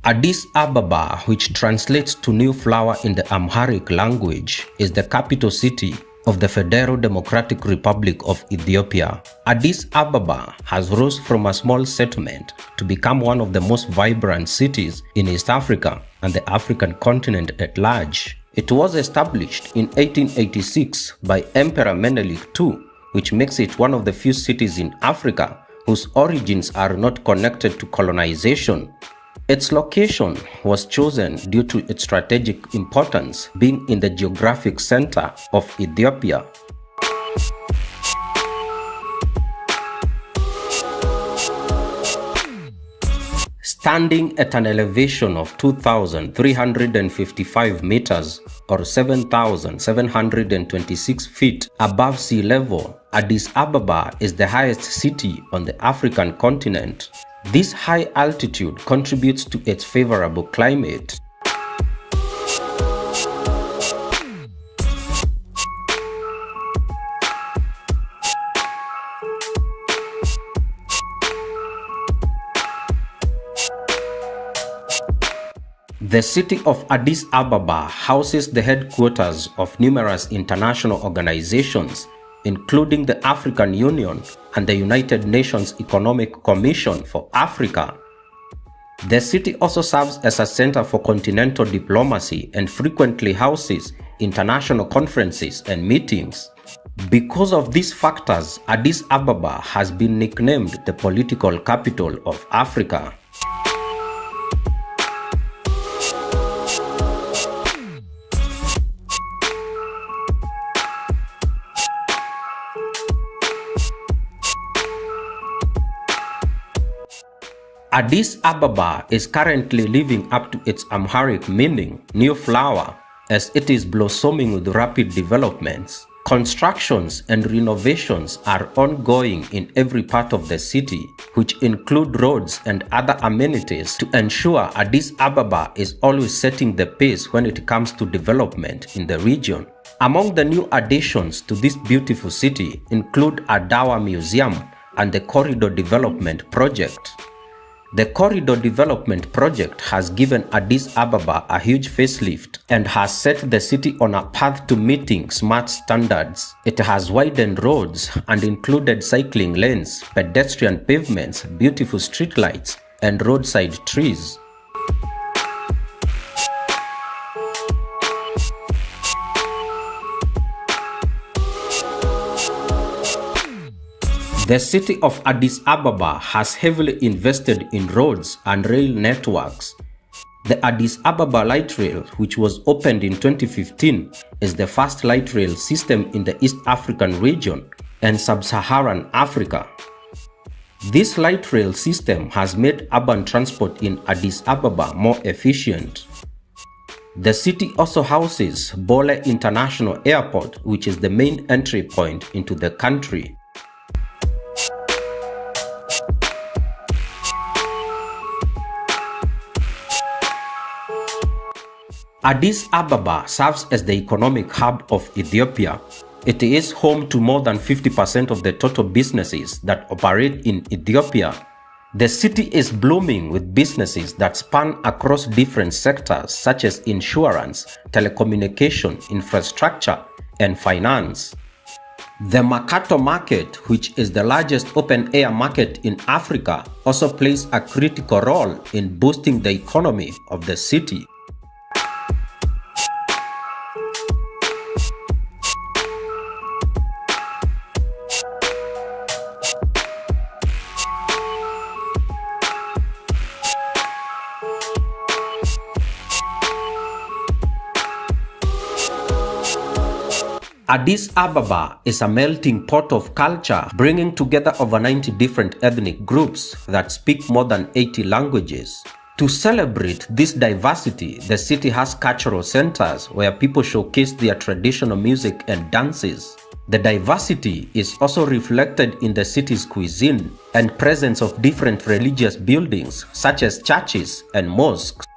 Addis Ababa, which translates to New Flower in the Amharic language, is the capital city of the Federal Democratic Republic of Ethiopia. Addis Ababa has rose from a small settlement to become one of the most vibrant cities in East Africa and the African continent at large. It was established in 1886 by Emperor Menelik II, which makes it one of the few cities in Africa whose origins are not connected to colonization. Its location was chosen due to its strategic importance, being in the geographic center of Ethiopia. Standing at an elevation of 2,355 meters or 7,726 feet above sea level, Addis Ababa is the highest city on the African continent. This high altitude contributes to its favorable climate. The city of Addis Ababa houses the headquarters of numerous international organizations, including the African Union and the United Nations Economic Commission for Africa. The city also serves as a center for continental diplomacy and frequently houses international conferences and meetings. Because of these factors, Addis Ababa has been nicknamed the political capital of Africa. Addis Ababa is currently living up to its Amharic meaning, new flower, as it is blossoming with rapid developments. Constructions and renovations are ongoing in every part of the city, which include roads and other amenities to ensure Addis Ababa is always setting the pace when it comes to development in the region. Among the new additions to this beautiful city include a Dawa Museum and the Corridor Development Project. The Corridor Development Project has given Addis Ababa a huge facelift and has set the city on a path to meeting smart standards. It has widened roads and included cycling lanes, pedestrian pavements, beautiful streetlights, and roadside trees. The city of Addis Ababa has heavily invested in roads and rail networks. The Addis Ababa Light Rail, which was opened in 2015, is the first light rail system in the East African region and Sub-Saharan Africa. This light rail system has made urban transport in Addis Ababa more efficient. The city also houses Bole International Airport, which is the main entry point into the country. Addis Ababa serves as the economic hub of Ethiopia. It is home to more than 50% of the total businesses that operate in Ethiopia. The city is blooming with businesses that span across different sectors such as insurance, telecommunication, infrastructure, and finance. The Mercato Market, which is the largest open-air market in Africa, also plays a critical role in boosting the economy of the city. Addis Ababa is a melting pot of culture, bringing together over 90 different ethnic groups that speak more than 80 languages. To celebrate this diversity, the city has cultural centers where people showcase their traditional music and dances. The diversity is also reflected in the city's cuisine and presence of different religious buildings such as churches and mosques.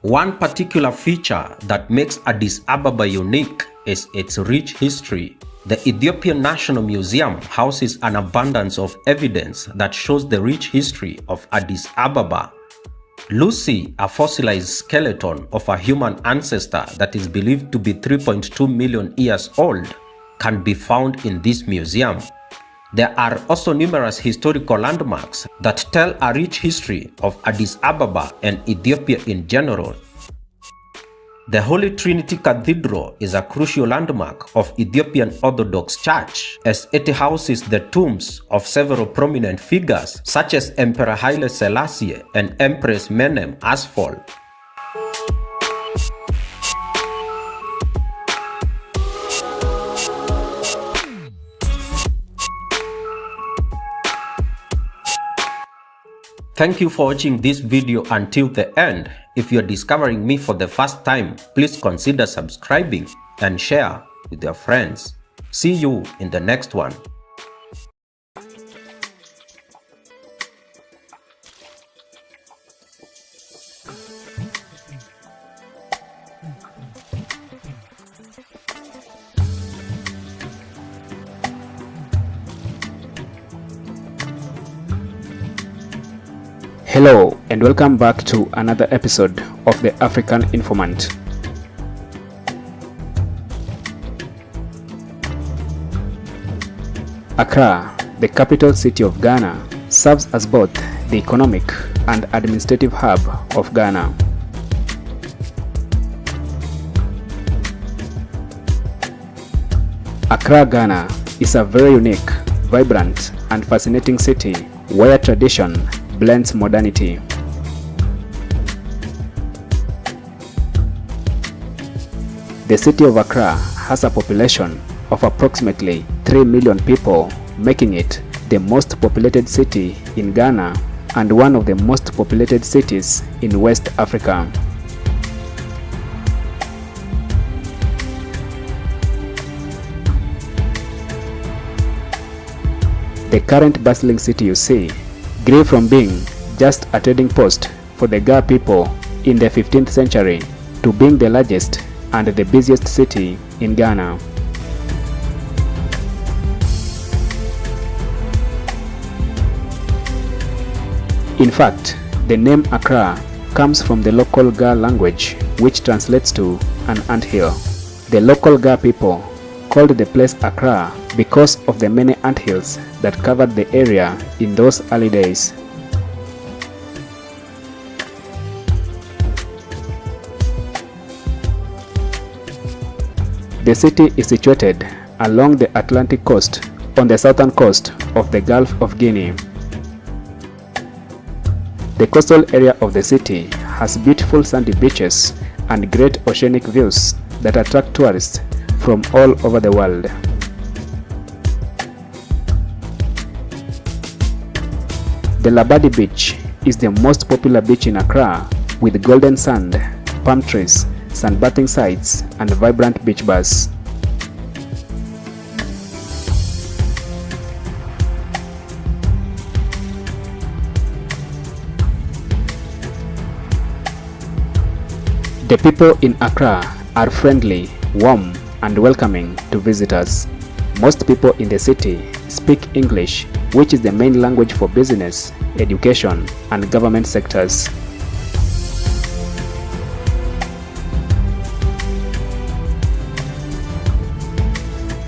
One particular feature that makes Addis Ababa unique is its rich history. The Ethiopian National Museum houses an abundance of evidence that shows the rich history of Addis Ababa. Lucy, a fossilized skeleton of a human ancestor that is believed to be 3.2 million years old, can be found in this museum. There are also numerous historical landmarks that tell a rich history of Addis Ababa and Ethiopia in general. The Holy Trinity Cathedral is a crucial landmark of Ethiopian Orthodox Church, as it houses the tombs of several prominent figures such as Emperor Haile Selassie and Empress Menem Asphalt. Thank you for watching this video until the end. If you're discovering me for the first time, please consider subscribing and share with your friends. See you in the next one. Hello and welcome back to another episode of the African Informant. Accra, the capital city of Ghana, serves as both the economic and administrative hub of Ghana. Accra, Ghana is a very unique, vibrant and fascinating city where tradition blends modernity. The city of Accra has a population of approximately 3 million people, making it the most populated city in Ghana and one of the most populated cities in West Africa. The current bustling city you see grew from being just a trading post for the Ga people in the 15th century to being the largest and the busiest city in Ghana. In fact, the name Accra comes from the local Ga language, which translates to an anthill. The local Ga people called the place Accra because of the many anthills that covered the area in those early days. The city is situated along the Atlantic coast on the southern coast of the Gulf of Guinea. The coastal area of the city has beautiful sandy beaches and great oceanic views that attract tourists from all over the world. The Labadi Beach is the most popular beach in Accra, with golden sand, palm trees, sunbathing sites, and vibrant beach bars. The people in Accra are friendly, warm, and welcoming to visitors. Most people in the city speak English, which is the main language for business, education, and government sectors.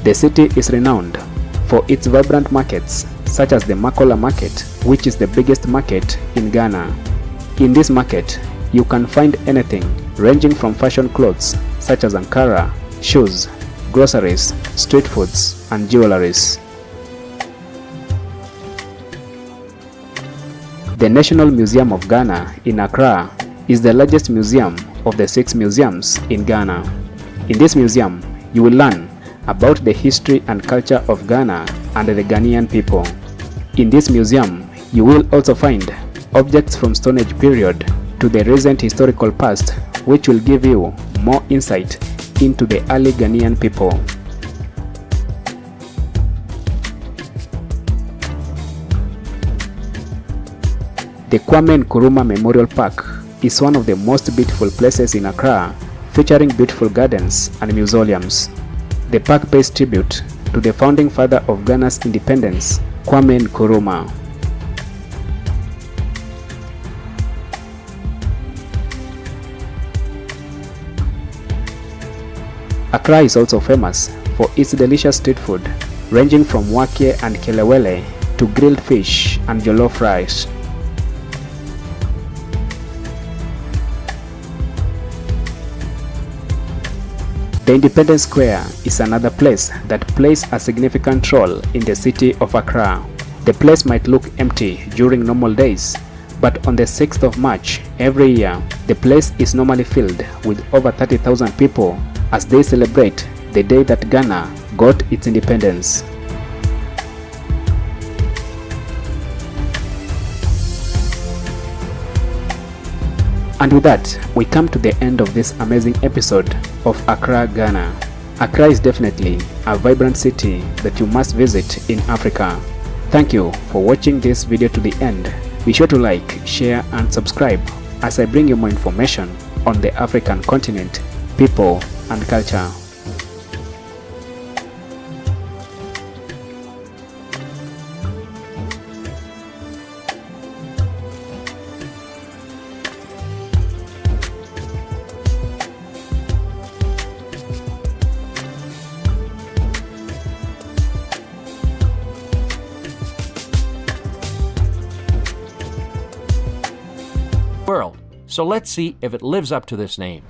The city is renowned for its vibrant markets, such as the Makola Market, which is the biggest market in Ghana. In this market, you can find anything ranging from fashion clothes such as Ankara, shoes, groceries, street foods, and jewelries. The National Museum of Ghana in Accra is the largest museum of the 6 museums in Ghana. In this museum, you will learn about the history and culture of Ghana and the Ghanaian people. In this museum, you will also find objects from Stone Age period to the recent historical past, which will give you more insight into the early Ghanaian people. The Kwame Nkrumah Memorial Park is one of the most beautiful places in Accra, featuring beautiful gardens and mausoleums. The park pays tribute to the founding father of Ghana's independence, Kwame Nkrumah. Accra is also famous for its delicious street food, ranging from wake and kelewele to grilled fish and jollof rice. The Independence Square is another place that plays a significant role in the city of Accra. The place might look empty during normal days, but on the 6th of March every year, the place is normally filled with over 30,000 people as they celebrate the day that Ghana got its independence. And with that, we come to the end of this amazing episode of Accra, Ghana. Accra is definitely a vibrant city that you must visit in Africa. Thank you for watching this video to the end. Be sure to like, share and subscribe as I bring you more information on the African continent, people and culture. World. So let's see if it lives up to this name.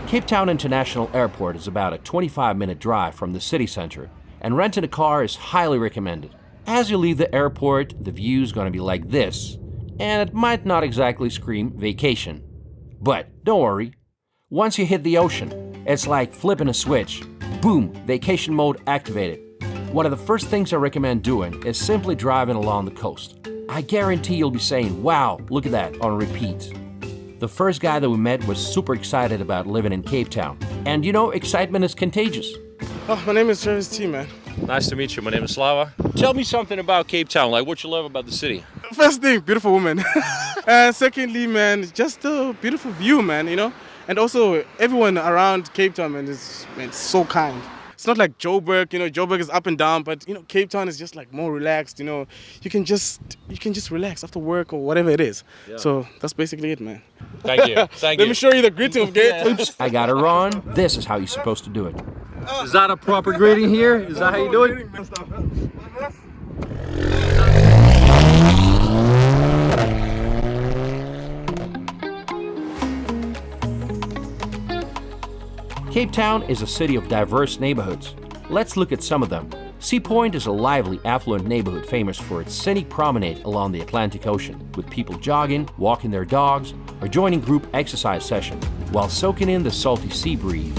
Cape Town International Airport is about a 25-minute drive from the city center, and renting a car is highly recommended. As you leave the airport, the view's gonna be like this, and it might not exactly scream vacation. But don't worry, once you hit the ocean, it's like flipping a switch. Boom, vacation mode activated. One of the first things I recommend doing is simply driving along the coast. I guarantee you'll be saying, wow, look at that, on repeat. The first guy that we met was super excited about living in Cape Town. And you know, excitement is contagious. Oh, my name is Travis T, man. Nice to meet you. My name is Slava. Tell me something about Cape Town, like what you love about the city. First thing, beautiful woman. And secondly, man, just a beautiful view, man, you know? And also, everyone around Cape Town, man, is so kind. It's not like Joburg, you know, Joburg is up and down, but, you know, Cape Town is just like more relaxed, you know. You can just relax after work or whatever it is. Yeah. So that's basically it, man. Thank you. Thank you. Let me show you the greeting of Gate. Oops, I got it wrong. This is how you're supposed to do it. Is that a proper greeting here? Is that how you do it? Cape Town is a city of diverse neighborhoods. Let's look at some of them. Sea Point is a lively, affluent neighborhood famous for its scenic promenade along the Atlantic Ocean, with people jogging, walking their dogs, or joining group exercise sessions while soaking in the salty sea breeze.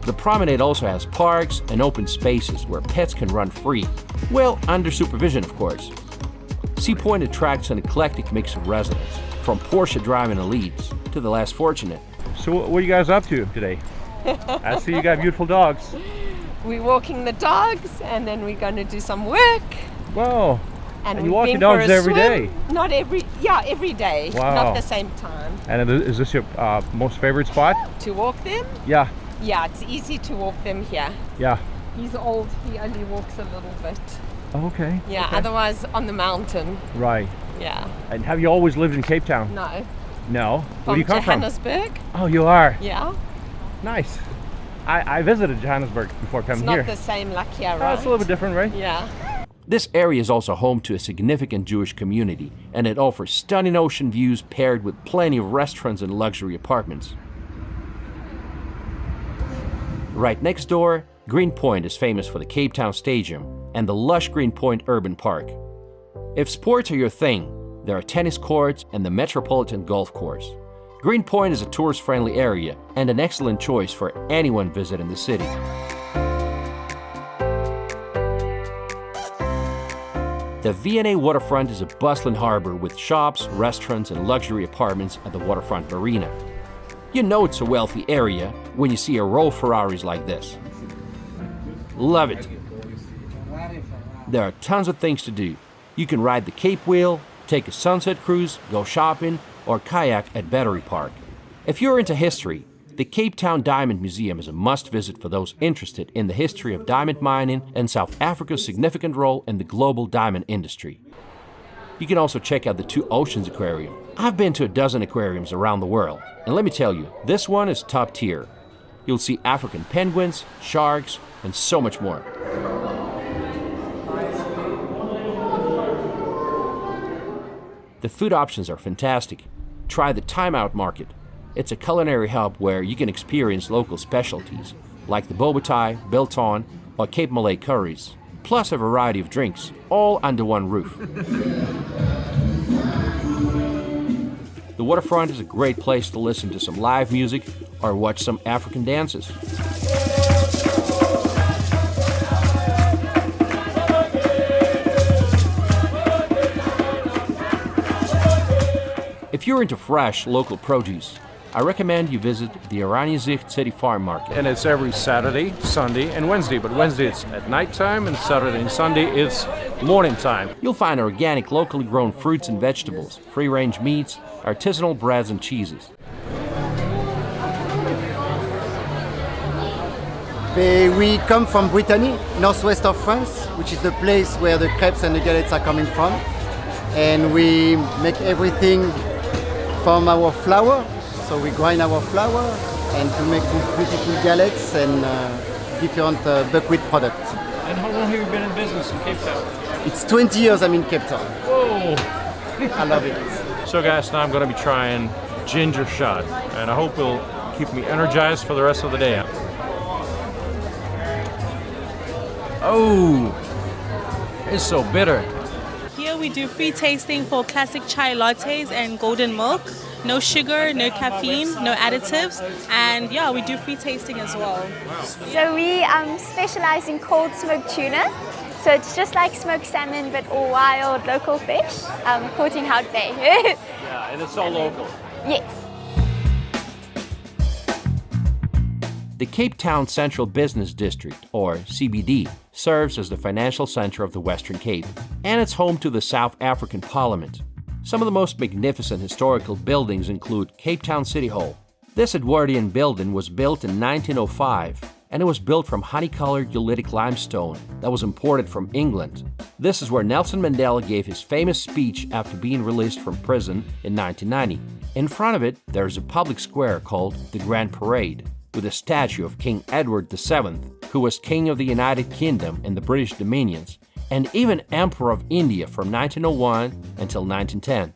The promenade also has parks and open spaces where pets can run free. Well, under supervision, of course. Sea Point attracts an eclectic mix of residents, from Porsche driving elites to the less fortunate. So what are you guys up to today? I see you got beautiful dogs. We're walking the dogs and then we're going to do some work. Wow. And you walk your dogs every day? Not every day. Wow. Not the same time. And is this your most favorite spot? To walk them? Yeah. Yeah, it's easy to walk them here. Yeah. He's old, he only walks a little bit. Okay. Yeah, okay. Otherwise on the mountain. Right. Yeah. And have you always lived in Cape Town? No. No? Where do you come Johannesburg. from? Oh, you are? Yeah. Nice. I visited Johannesburg before coming here. It's not the same like here, right? It's a little bit different, right? Yeah. This area is also home to a significant Jewish community, and it offers stunning ocean views paired with plenty of restaurants and luxury apartments. Right next door, Greenpoint is famous for the Cape Town Stadium and the lush Greenpoint Urban Park. If sports are your thing, there are tennis courts and the Metropolitan Golf Course. Greenpoint is a tourist-friendly area and an excellent choice for anyone visiting the city. The V&A waterfront is a bustling harbor with shops, restaurants, and luxury apartments at the waterfront marina. You know it's a wealthy area when you see a row of Ferraris like this. Love it. There are tons of things to do. You can ride the Cape Wheel, take a sunset cruise, go shopping, or kayak at Battery Park. If you're into history, the Cape Town Diamond Museum is a must-visit for those interested in the history of diamond mining and South Africa's significant role in the global diamond industry. You can also check out the Two Oceans Aquarium. I've been to a dozen aquariums around the world, and let me tell you, this one is top tier. You'll see African penguins, sharks, and so much more. The food options are fantastic. Try the Time Out Market. It's a culinary hub where you can experience local specialties, like the boba Thai, biltong, or Cape Malay curries, plus a variety of drinks, all under one roof. The waterfront is a great place to listen to some live music or watch some African dances. If you're into fresh local produce, I recommend you visit the Oranienzicht City Farm Market. And it's every Saturday, Sunday, and Wednesday. But Wednesday it's at nighttime, and Saturday and Sunday it's morning time. You'll find organic, locally grown fruits and vegetables, free-range meats, artisanal breads and cheeses. We come from Brittany, northwest of France, which is the place where the crepes and the galettes are coming from. And we make everything from our flour. So we grind our flour and to make beautiful galettes and different buckwheat products. And how long have you been in business in Cape Town? It's 20 years I'm in Cape Town. Whoa! I love it. So guys, now I'm going to be trying ginger shot, and I hope it'll keep me energized for the rest of the day. Oh, it's so bitter. Here we do free tasting for classic chai lattes and golden milk. No sugar, no caffeine, no additives, and yeah, we do free tasting as well. So we specialize in cold smoked tuna. So it's just like smoked salmon, but all wild local fish caught in Hout Bay. Yeah, and it's all local. Yes. The Cape Town Central Business District, or CBD, serves as the financial center of the Western Cape, and it's home to the South African Parliament. Some of the most magnificent historical buildings include Cape Town City Hall. This Edwardian building was built in 1905, and it was built from honey-colored Ulitic limestone that was imported from England. This is where Nelson Mandela gave his famous speech after being released from prison in 1990. In front of it, there is a public square called the Grand Parade, with a statue of King Edward VII, who was King of the United Kingdom and the British Dominions, and even Emperor of India from 1901 until 1910.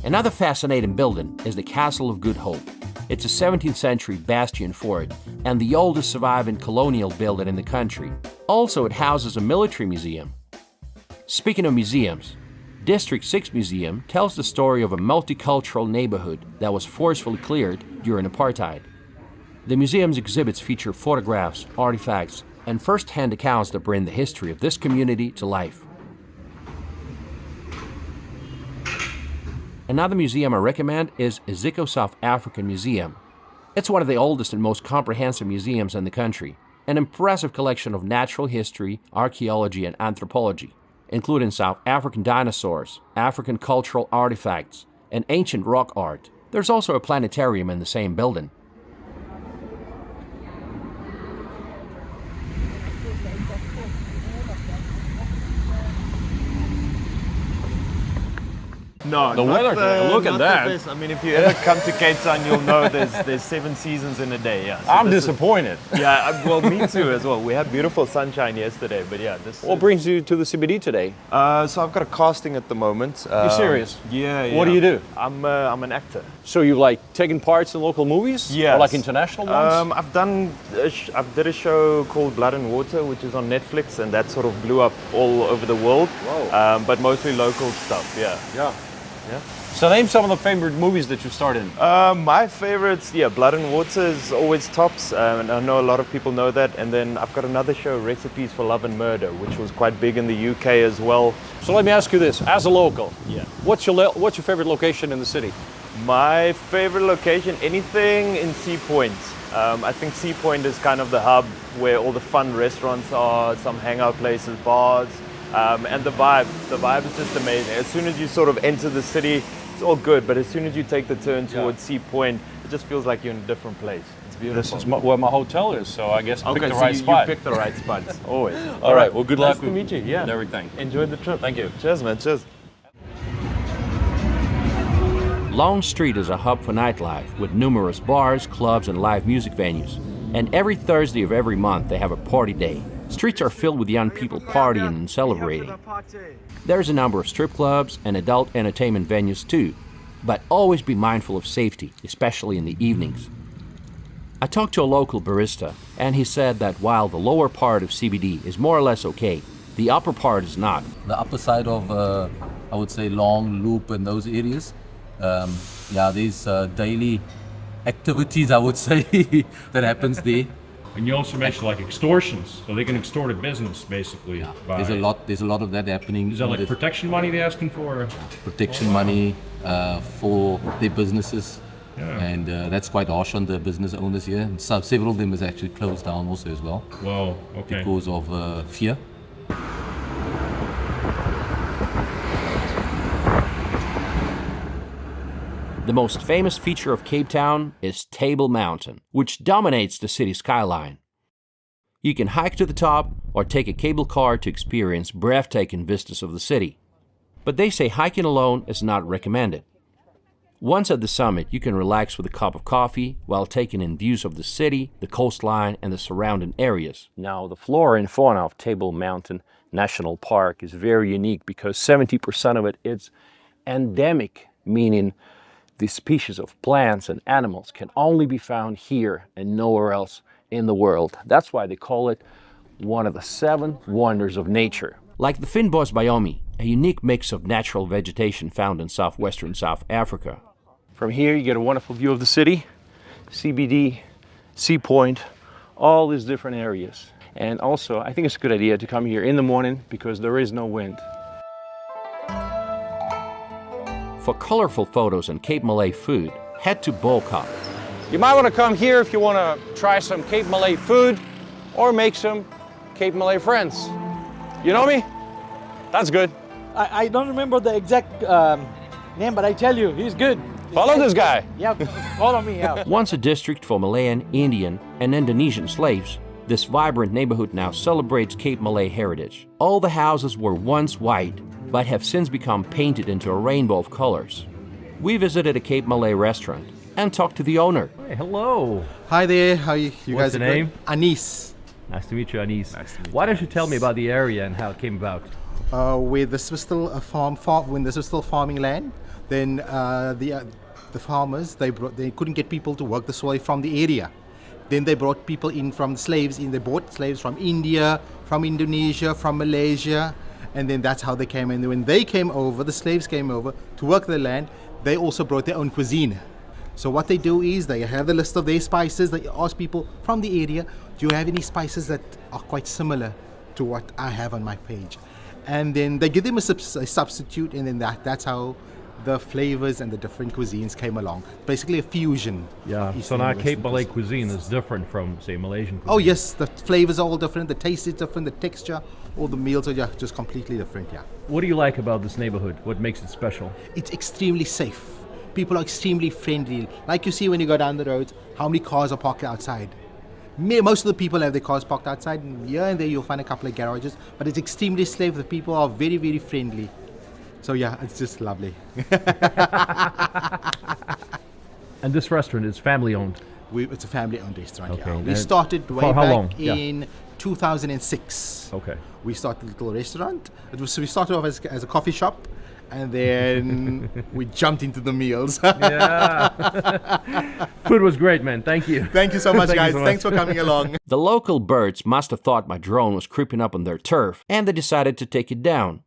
Another fascinating building is the Castle of Good Hope. It's a 17th century bastion fort and the oldest surviving colonial building in the country. Also, it houses a military museum. Speaking of museums, District 6 Museum tells the story of a multicultural neighborhood that was forcefully cleared during apartheid. The museum's exhibits feature photographs, artifacts, and first-hand accounts that bring the history of this community to life. Another museum I recommend is Iziko South African Museum. It's one of the oldest and most comprehensive museums in the country, an impressive collection of natural history, archaeology, and anthropology, including South African dinosaurs, African cultural artifacts, and ancient rock art. There's also a planetarium in the same building. No, The weather today, look at not that. the best. I mean, if you ever come to Cape Town, you'll know there's 7 seasons in a day. Yeah, so I'm this is- disappointed. Yeah, well, me too as well. We had beautiful sunshine yesterday, but yeah, this. What brings you to the CBD today? So I've got a casting at the moment. You serious? Yeah. What do you do? I'm an actor. So you like taking parts in local movies? Yes. Or like international ones? I've done. I did a show called Blood and Water, which is on Netflix, and that sort of blew up all over the world. Whoa. But mostly local stuff. Yeah. Yeah. Yeah. So name some of the favorite movies that you've starred in. My favorites, Blood and Water is always tops, and I know a lot of people know that. And then I've got another show, Recipes for Love and Murder, which was quite big in the UK as well. So let me ask you this, as a local, Yeah. what's your favorite location in the city? My favorite location, anything in Sea Point. I think Sea Point is kind of the hub where all the fun restaurants are, some hangout places, bars, and the vibe is just amazing. As soon as you sort of enter the city, it's all good, but as soon as you take the turn towards Sea Point, it just feels like you're in a different place. It's beautiful. This is where my hotel is, so I guess I picked the so right spot. You picked the right spot, always. All right, well, good luck nice to meet you. and everything. Enjoy the trip. Thank you. Cheers, man. Cheers. Long Street is a hub for nightlife with numerous bars, clubs, and live music venues. And every Thursday of every month, they have a party day. Streets are filled with young people partying and celebrating. There's a number of strip clubs and adult entertainment venues too, but always be mindful of safety, especially in the evenings. I talked to a local barista, and he said that while the lower part of CBD is more or less okay, the upper part is not. The upper side of, I would say, Long Loop and those areas, there's daily activities, I would say, that happens there. And you also mentioned like extortions, so they can extort a business basically. Yeah, there's a lot of that happening. Is that like protection money they're asking for? Protection money for their businesses. Yeah. And that's quite harsh on the business owners here. And several of them has actually closed down also as well. Well, okay. Because of fear. The most famous feature of Cape Town is Table Mountain, which dominates the city skyline. You can hike to the top or take a cable car to experience breathtaking vistas of the city. But they say hiking alone is not recommended. Once at the summit, you can relax with a cup of coffee while taking in views of the city, the coastline, and the surrounding areas. Now, the flora and fauna of Table Mountain National Park is very unique because 70% of it is endemic, meaning the species of plants and animals can only be found here and nowhere else in the world. That's why they call it one of the 7 wonders of nature. Like the Fynbos biome, a unique mix of natural vegetation found in southwestern South Africa. From here you get a wonderful view of the city, CBD, Sea Point, all these different areas. And also, I think it's a good idea to come here in the morning because there is no wind. For colorful photos and Cape Malay food, head to Bolkop. You might want to come here if you want to try some Cape Malay food or make some Cape Malay friends. You know me? That's good. I don't remember the exact name, but I tell you, he's good. Follow this guy. Yep, follow me. Yeah. Once a district for Malayan, Indian, and Indonesian slaves, this vibrant neighborhood now celebrates Cape Malay heritage. All the houses were once white, but have since become painted into a rainbow of colors. We visited a Cape Malay restaurant and talked to the owner. Hey, hello. Hi there, how are you? What's guys your name? Anis. Nice to meet you, Anis. Nice to meet Why don't you tell me about the area and how it came about? Where this was still a farm, when this was still farming land, then the farmers, they couldn't get people to work the soil from the area. Then they brought people in from the slaves in. They bought slaves from India, from Indonesia, from Malaysia, and then that's how they came in. When they came over, the slaves came over to work the land, they also brought their own cuisine. So what they do is they have the list of their spices. They ask people from the area, do you have any spices that are quite similar to what I have on my page? And then they give them a substitute, and then that's how the flavors and the different cuisines came along. Basically a fusion. Yeah, so now Cape Malay cuisine is different from, say, Malaysian cuisine. Oh yes, the flavors are all different, the taste is different, the texture, all the meals are just completely different, yeah. What do you like about this neighborhood? What makes it special? It's extremely safe. People are extremely friendly. Like you see when you go down the road, how many cars are parked outside. Most of the people have their cars parked outside, and here and there you'll find a couple of garages, but it's extremely safe. The people are very, very friendly. So yeah, it's just lovely. And this restaurant is family owned? It's a family owned restaurant, okay. Yeah. We started way back in 2006. Okay. We started a little restaurant. So we started off as a coffee shop, and then we jumped into the meals. Yeah. Food was great, man. Thank you. Thank you so much, guys. Thanks for coming along. The local birds must have thought my drone was creeping up on their turf, and they decided to take it down.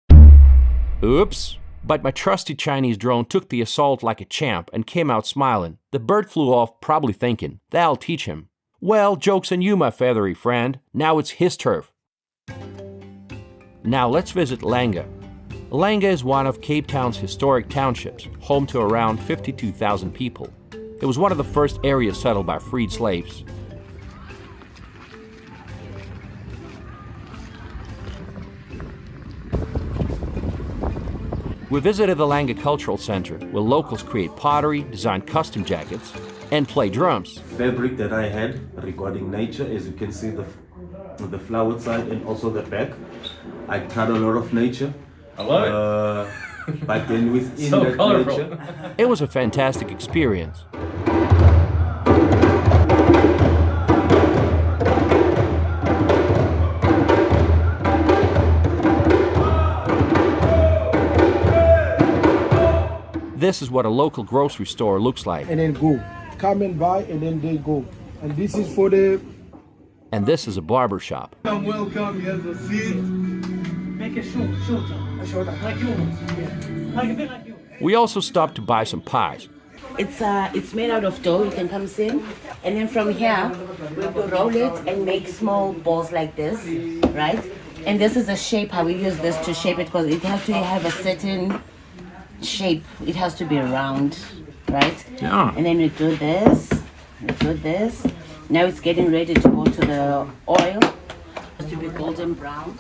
Oops. But my trusty Chinese drone took the assault like a champ and came out smiling. The bird flew off, probably thinking, that'll teach him. Well, joke's on you, my feathery friend. Now it's his turf. Now let's visit Langa. Langa is one of Cape Town's historic townships, home to around 52,000 people. It was one of the first areas settled by freed slaves. We visited the Langa Cultural Center, where locals create pottery, design custom jackets, and play drums. Fabric that I had regarding nature, as you can see the flowered side and also the back. I cut a lot of nature. I love it. But then within so that colorful. nature, It was a fantastic experience. This is what a local grocery store looks like. And then go. Come and buy and then they go. And this is for the... And this is a barber shop. Welcome, you have a seat. Make it shorter. Like yours. Yeah. Like a bit like yours. We also stopped to buy some pies. It's made out of dough, you can come in. And then from here, we will roll it and make small balls like this, right? And this is a shape, how we use this to shape it, because it has to have a certain shape. It has to be round, right? Yeah. And then we do this. Now it's getting ready to go to the oil. It has to be golden brown.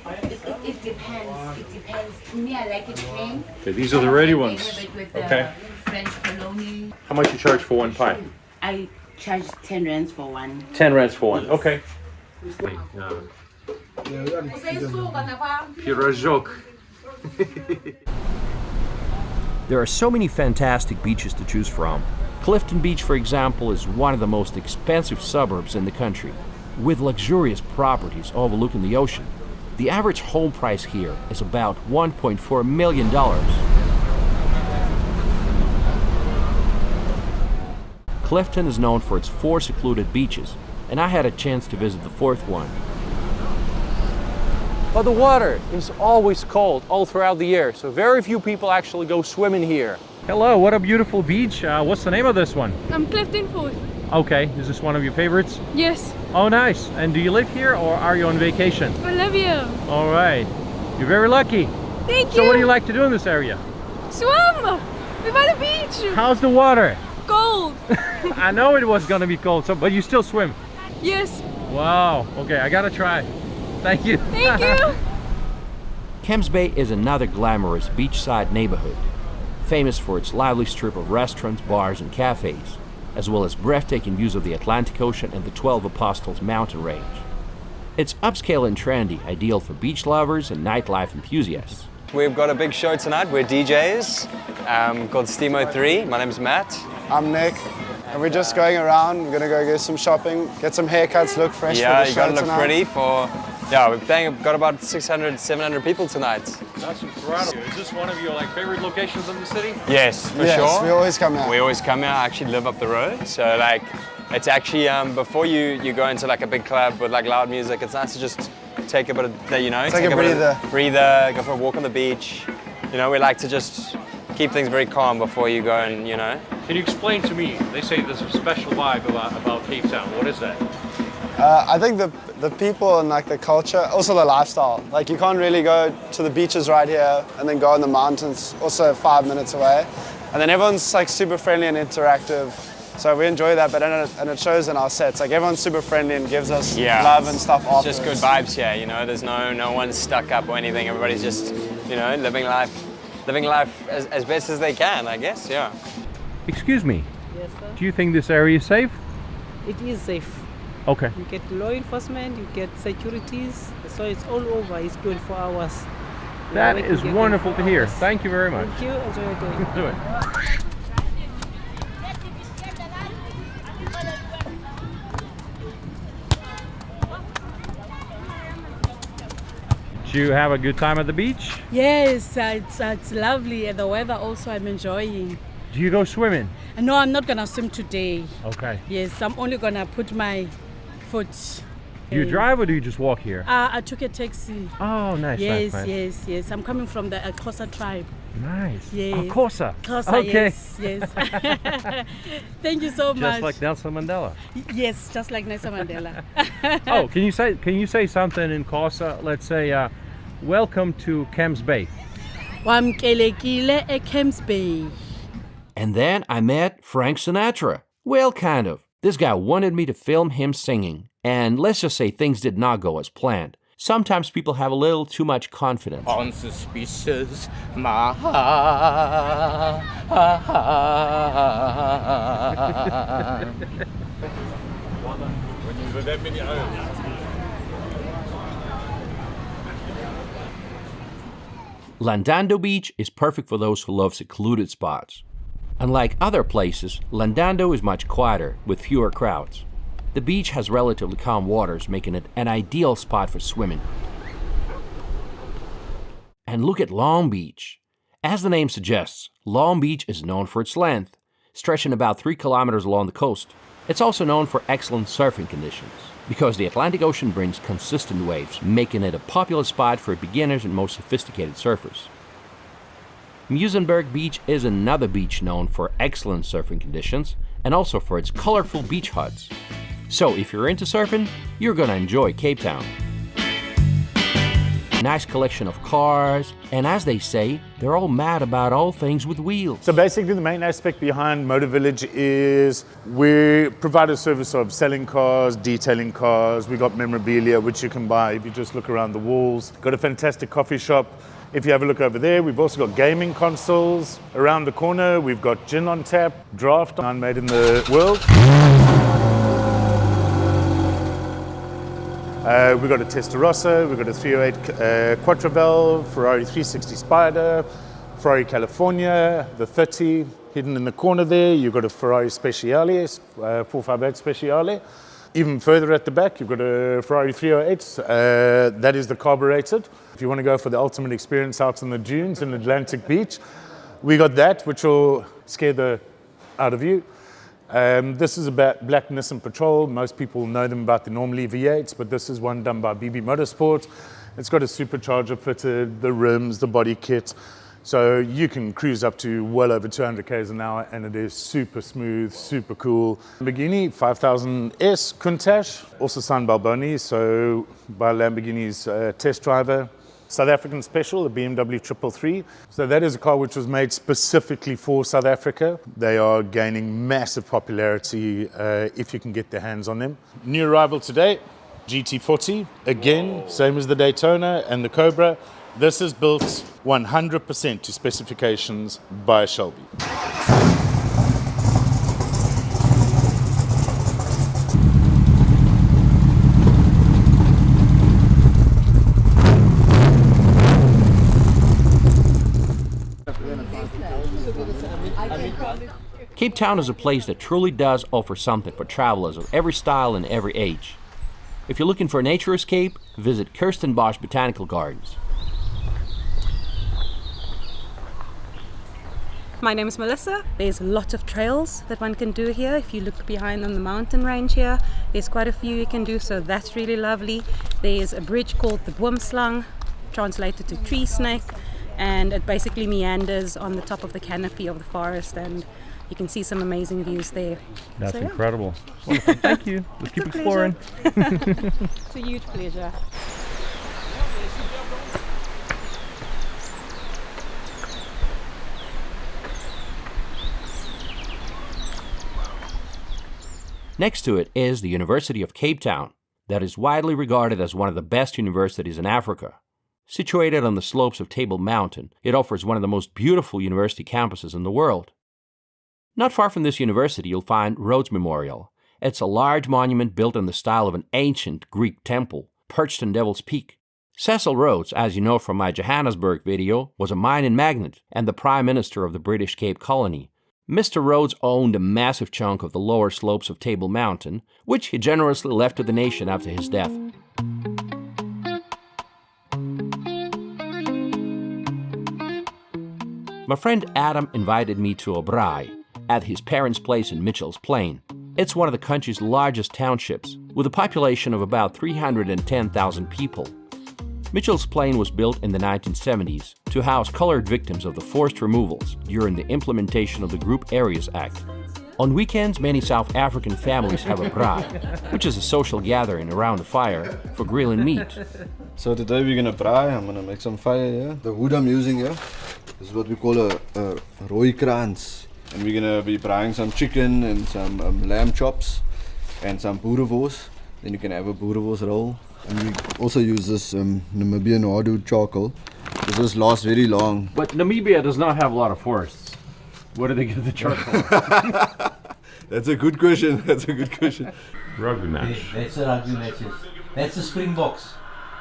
It depends. It depends. To me, I like it plain. Okay, these are the ready ones. With Okay. French bologna. How much you charge for one pie? I charge 10 rands for one. 10 rands for one. Okay. Pirожок. There are so many fantastic beaches to choose from. Clifton Beach, for example, is one of the most expensive suburbs in the country, with luxurious properties overlooking the ocean. The average home price here is about $1.4 million. Clifton is known for its 4 secluded beaches, and I had a chance to visit the 4th one. But the water is always cold all throughout the year, so very few people actually go swimming here. Hello, what a beautiful beach. What's the name of this one? Clifton Food. Okay, is this one of your favorites? Yes. Oh, nice. And do you live here or are you on vacation? I love you. All right. You're very lucky. Thank you. So what do you like to do in this area? Swim. We're by the beach. How's the water? Cold. I know it was going to be cold, but you still swim? Yes. Wow. Okay, I got to try. Thank you. Thank you. Kems Bay is another glamorous beachside neighborhood, famous for its lively strip of restaurants, bars, and cafes, as well as breathtaking views of the Atlantic Ocean and the 12 Apostles mountain range. It's upscale and trendy, ideal for beach lovers and nightlife enthusiasts. We've got a big show tonight. We're DJs called Steamo 3. My name's Matt. I'm Nick. And we're just going around. We're gonna go get some shopping, get some haircuts, look fresh for the show tonight. Yeah, you gotta look pretty for... Yeah, we've got about 600, 700 people tonight. That's incredible. Is this one of your favorite locations in the city? Yes, for yes, sure. we always come here. We always come here. I actually live up the road. So it's actually, before you go into a big club with loud music, it's nice to just take a bit of, take a breather, go for a walk on the beach. We like to just keep things very calm before you go and, Can you explain to me, they say there's a special vibe about Cape Town. What is that? I think the people and the culture, also the lifestyle. You can't really go to the beaches right here and then go in the mountains, also 5 minutes away. And then everyone's super friendly and interactive. So we enjoy that, and it shows in our sets. Everyone's super friendly and gives us love and stuff It's afterwards. just good vibes here, There's no one stuck up or anything. Everybody's just, living life as best as they can, I guess, yeah. Excuse me. Yes, sir. Do you think this area is safe? It is safe. Okay. You get law enforcement, you get securities, so it's all over. It's 24 hours. That is wonderful to hear. Thank you very much. Thank you. Enjoy your day. Do it. Did you have a good time at the beach? Yes, it's lovely, and the weather also I'm enjoying. Do you go swimming? No, I'm not gonna swim today. Okay. Yes, I'm only gonna put my foot. Do you drive or do you just walk here? I took a taxi. Oh, nice. Yes, nice. yes. I'm coming from the Xhosa tribe. Nice. Yes. Oh, Xhosa. Xhosa, okay. Yes. Thank you so much. Just like Nelson Mandela. Yes, just like Nelson Mandela. Oh, can you say something in Xhosa? Let's say, welcome to Kems Bay. Wamkelekile eKems Bay. And then I met Frank Sinatra. Well, kind of. This guy wanted me to film him singing. And let's just say things did not go as planned. Sometimes people have a little too much confidence. Unsuspicious, my Landando Beach is perfect for those who love secluded spots. Unlike other places, Landando is much quieter, with fewer crowds. The beach has relatively calm waters, making it an ideal spot for swimming. And look at Long Beach. As the name suggests, Long Beach is known for its length, stretching about 3 kilometers along the coast. It's also known for excellent surfing conditions, because the Atlantic Ocean brings consistent waves, making it a popular spot for beginners and most sophisticated surfers. Muizenberg Beach is another beach known for excellent surfing conditions, and also for its colorful beach huts. So if you're into surfing, you're gonna enjoy Cape Town. Nice collection of cars, and as they say, they're all mad about all things with wheels. So basically the main aspect behind Motor Village is we provide a service of selling cars, detailing cars. We got memorabilia which you can buy if you just look around the walls. Got a fantastic coffee shop. If you have a look over there, we've also got gaming consoles. Around the corner, we've got gin on tap, draft made in the world. We've got a Testarossa, we've got a 308 Quattro Ferrari 360 Spider, Ferrari California, the 30 hidden in the corner there. You've got a Ferrari Speciale, 458 Speciale. Even further at the back, you've got a Ferrari 308. That is the carbureted. If you want to go for the ultimate experience out in the dunes in Atlantic Beach, we got that, which will scare the out of you. This is about Black Nissan Patrol. Most people know them about the normally V8s, but this is one done by BB Motorsport. It's got a supercharger fitted, the rims, the body kit. So you can cruise up to well over 200 k's an hour, and it is super smooth, super cool. Lamborghini 5000S Countach, also signed by Boni, so by Lamborghini's test driver. South African special, the BMW 333. So that is a car which was made specifically for South Africa. They are gaining massive popularity if you can get their hands on them. New arrival today, GT40. Again, same as the Daytona and the Cobra. This is built 100% to specifications by Shelby. Cape Town is a place that truly does offer something for travelers of every style and every age. If you're looking for a nature escape, visit Kirstenbosch Botanical Gardens. My name is Melissa. There's a lot of trails that one can do here. If you look behind on the mountain range here, there's quite a few you can do, so that's really lovely. There's a bridge called the Boomslang, translated to tree snake, and it basically meanders on the top of the canopy of the forest, and you can see some amazing views there. That's So, yeah. incredible. Wonderful. Thank you. Let's keep It's a exploring. It's a huge pleasure. Next to it is the University of Cape Town, that is widely regarded as one of the best universities in Africa. Situated on the slopes of Table Mountain, it offers one of the most beautiful university campuses in the world. Not far from this university, you'll find Rhodes Memorial. It's a large monument built in the style of an ancient Greek temple, perched on Devil's Peak. Cecil Rhodes, as you know from my Johannesburg video, was a mining magnate and the Prime Minister of the British Cape Colony. Mr. Rhodes owned a massive chunk of the lower slopes of Table Mountain, which he generously left to the nation after his death. My friend Adam invited me to Obrai, at his parents' place in Mitchell's Plain. It's one of the country's largest townships, with a population of about 310,000 people. Mitchell's Plain was built in the 1970s to house colored victims of the forced removals during the implementation of the Group Areas Act. On weekends, many South African families have a braai, which is a social gathering around the fire for grilling meat. So today we're gonna braai. I'm gonna make some fire here. The wood I'm using here is what we call a rooikrans. And we're gonna be frying some chicken and some lamb chops and some boerewors. Then you can have a boerewors roll. And we also use this Namibian hardwood charcoal. This lasts very long. But Namibia does not have a lot of forests. What do they get the charcoal? That's a good question. That's a good question. Rugby match. That's a rugby match. That's the Springboks.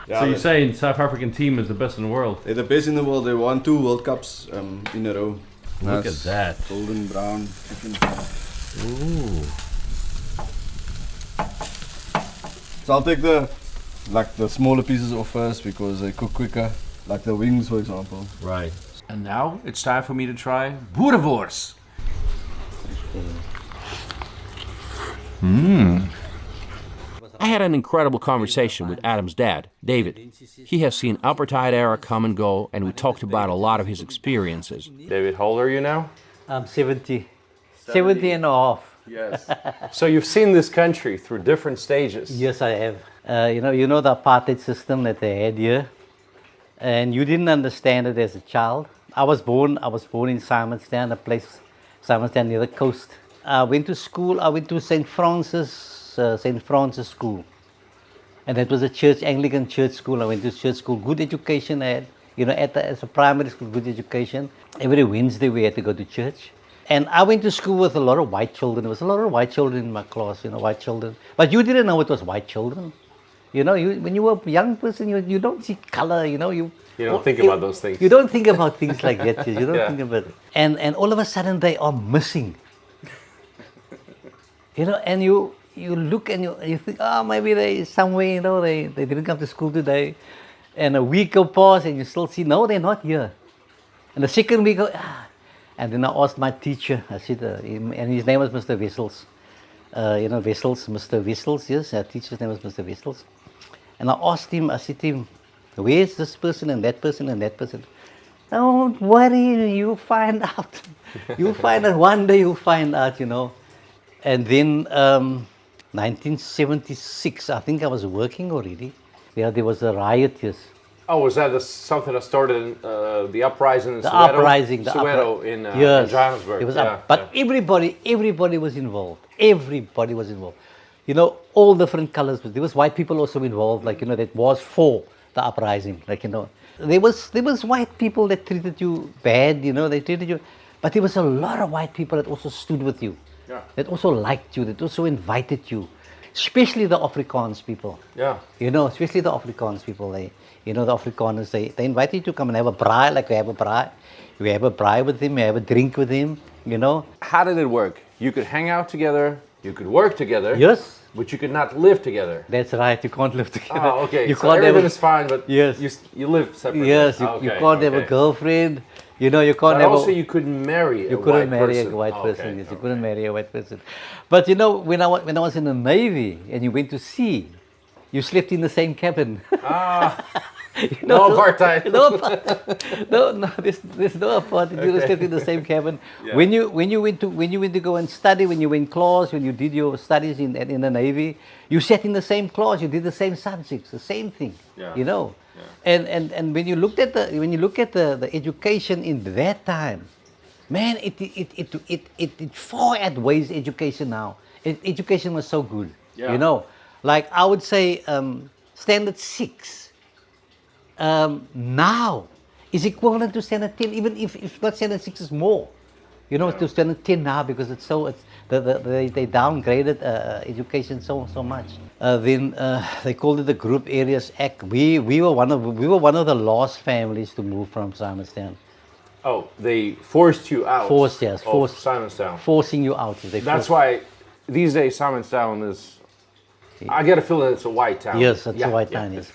Yeah, so you're saying South African team is the best in the world? They're the best in the world. They won 2 World Cups in a row. Look at that. Golden brown chicken pie. Ooh. So I'll take the smaller pieces off first because they cook quicker. Like the wings, for example. Right. And now it's time for me to try boerewors. I had an incredible conversation with Adam's dad, David. He has seen apartheid era come and go, and we talked about a lot of his experiences. David, how old are you now? I'm 70. 70 and a half. Yes. So you've seen this country through different stages. Yes, I have. You know the apartheid system that they had here, and you didn't understand it as a child. I was born in Simonstown, a place, Simonstown near the coast. I went to school. I went to St. Francis School, and that was a church, Anglican church school. I went to church school. Good education I had. As a primary school, good education. Every Wednesday we had to go to church. And I went to school with a lot of white children. There was a lot of white children in my class, white children. But you didn't know it was white children. When you were a young person, you don't see color, You don't think about those things. You don't think about things like that. You don't Yeah. think about it. And all of a sudden they are missing. And you look and you think, oh, maybe they somewhere, they didn't come to school today. And a week will pass and you still see, no, they're not here. And the second week, and then I asked my teacher, I said, and his name was Mr. Wessels. Mr. Wessels, yes, our teacher's name was Mr. Wessels. And I asked him, I said to him, where's this person and that person and that person? Don't worry, you'll find out. You'll find out, one day you'll find out, And then 1976, I think I was working already. Yeah, there was a riot, yes. Oh, was that something that started in the uprising in The Soweto? uprising. Soweto in Yes. Johannesburg. It was yeah, but everybody was involved. Everybody was involved. All different colors. There was white people also involved, that was for the uprising. There was white people that treated you bad, they treated you, but there was a lot of white people that also stood with you. Yeah. That also liked you, that also invited you. Especially the Afrikaans people. Yeah. Especially the Afrikaans people. The Afrikaners, they invite you to come and have a braai, like we have a braai. We have a braai with him, we have a drink with him, How did it work? You could hang out together, you could work together. Yes. But you could not live together. That's right, you can't live together. Oh, okay. You So can't everything have is fine, but yes. you live separately. Yes, you can't have a girlfriend. You can't but have also you couldn't marry a white person. You couldn't marry a white Oh, person, okay, yes, you couldn't marry a white person. But when I was in the Navy and you went to sea, you slept in the same cabin. No apartheid. No, there's no apartheid. You slept in the same cabin. Yeah. When you went to go and study, when you went in class, when you did your studies in the Navy, you sat in the same class. You did the same subjects, the same thing. Yeah. Yeah. And when you look at the education in that time, man, it far outweighs education now. Education was so good. Yeah. Like I would say, standard 6. Now is equivalent to standard 10, even if not standard 6 is more, to standard 10 now, because they downgraded education so much. Then they called it the Group Areas Act. We were one of the last families to move from Simonstown. Oh, they forced you out. Forced, yes, of forced. Simonstown. Forcing you out. That's why these days Simonstown is. I get a feeling it's a white town. Yes, it's a white town. Yes.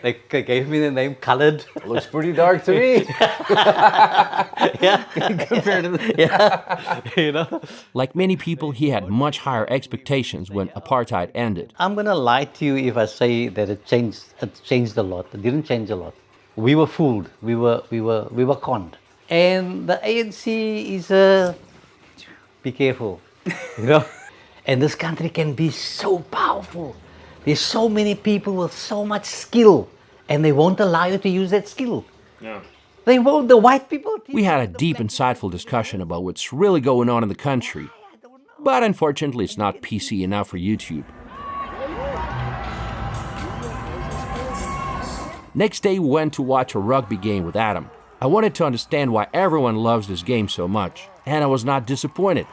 They gave me the name Colored. Looks pretty dark to me. Yeah, compared to Like many people, he had much higher expectations when apartheid ended. I'm gonna lie to you if I say that it changed a lot. It didn't change a lot. We were fooled. We were conned. And the ANC is be careful, And this country can be so powerful. There's so many people with so much skill, and they won't allow you to use that skill. Yeah. They vote the white people. We had a deep, insightful discussion about what's really going on in the country. But unfortunately, it's not PC enough for YouTube. Next day, we went to watch a rugby game with Adam. I wanted to understand why everyone loves this game so much, and I was not disappointed.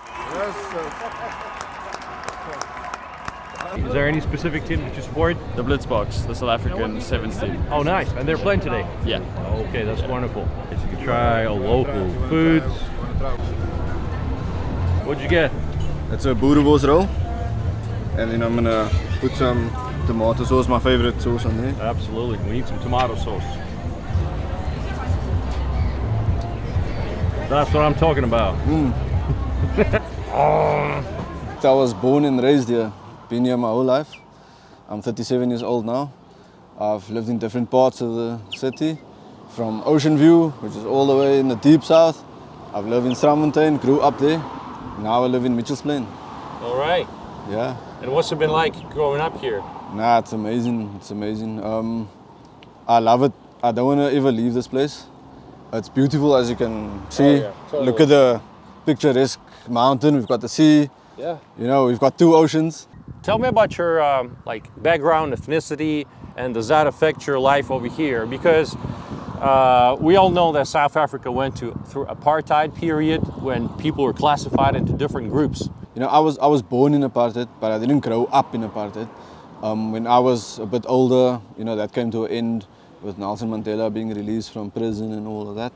Is there any specific team that you support? The Blitzboks, the South African sevens team. Oh, nice. And they're playing today? Yeah. Okay, that's wonderful. So you can try a local foods. What'd you get? It's a boerewors roll. And then I'm gonna put some tomato sauce, my favorite sauce, on there. Absolutely. We need some tomato sauce. That's what I'm talking about. I was born and raised here. Been here my whole life. I'm 37 years old now. I've lived in different parts of the city, from Ocean View, which is all the way in the deep south. I've lived in Strandfontein, grew up there. Now I live in Mitchells Plain. All right. Yeah. And what's it been like growing up here? Nah, it's amazing. It's amazing. I love it. I don't want to ever leave this place. It's beautiful, as you can see. Oh, yeah, totally. Look at the picturesque mountain. We've got the sea. Yeah. You know, we've got 2 oceans. Tell me about your background, ethnicity, and does that affect your life over here? Because we all know that South Africa went through apartheid period when people were classified into different groups. You know, I was born in apartheid, but I didn't grow up in apartheid. When I was a bit older, you know, that came to an end with Nelson Mandela being released from prison and all of that.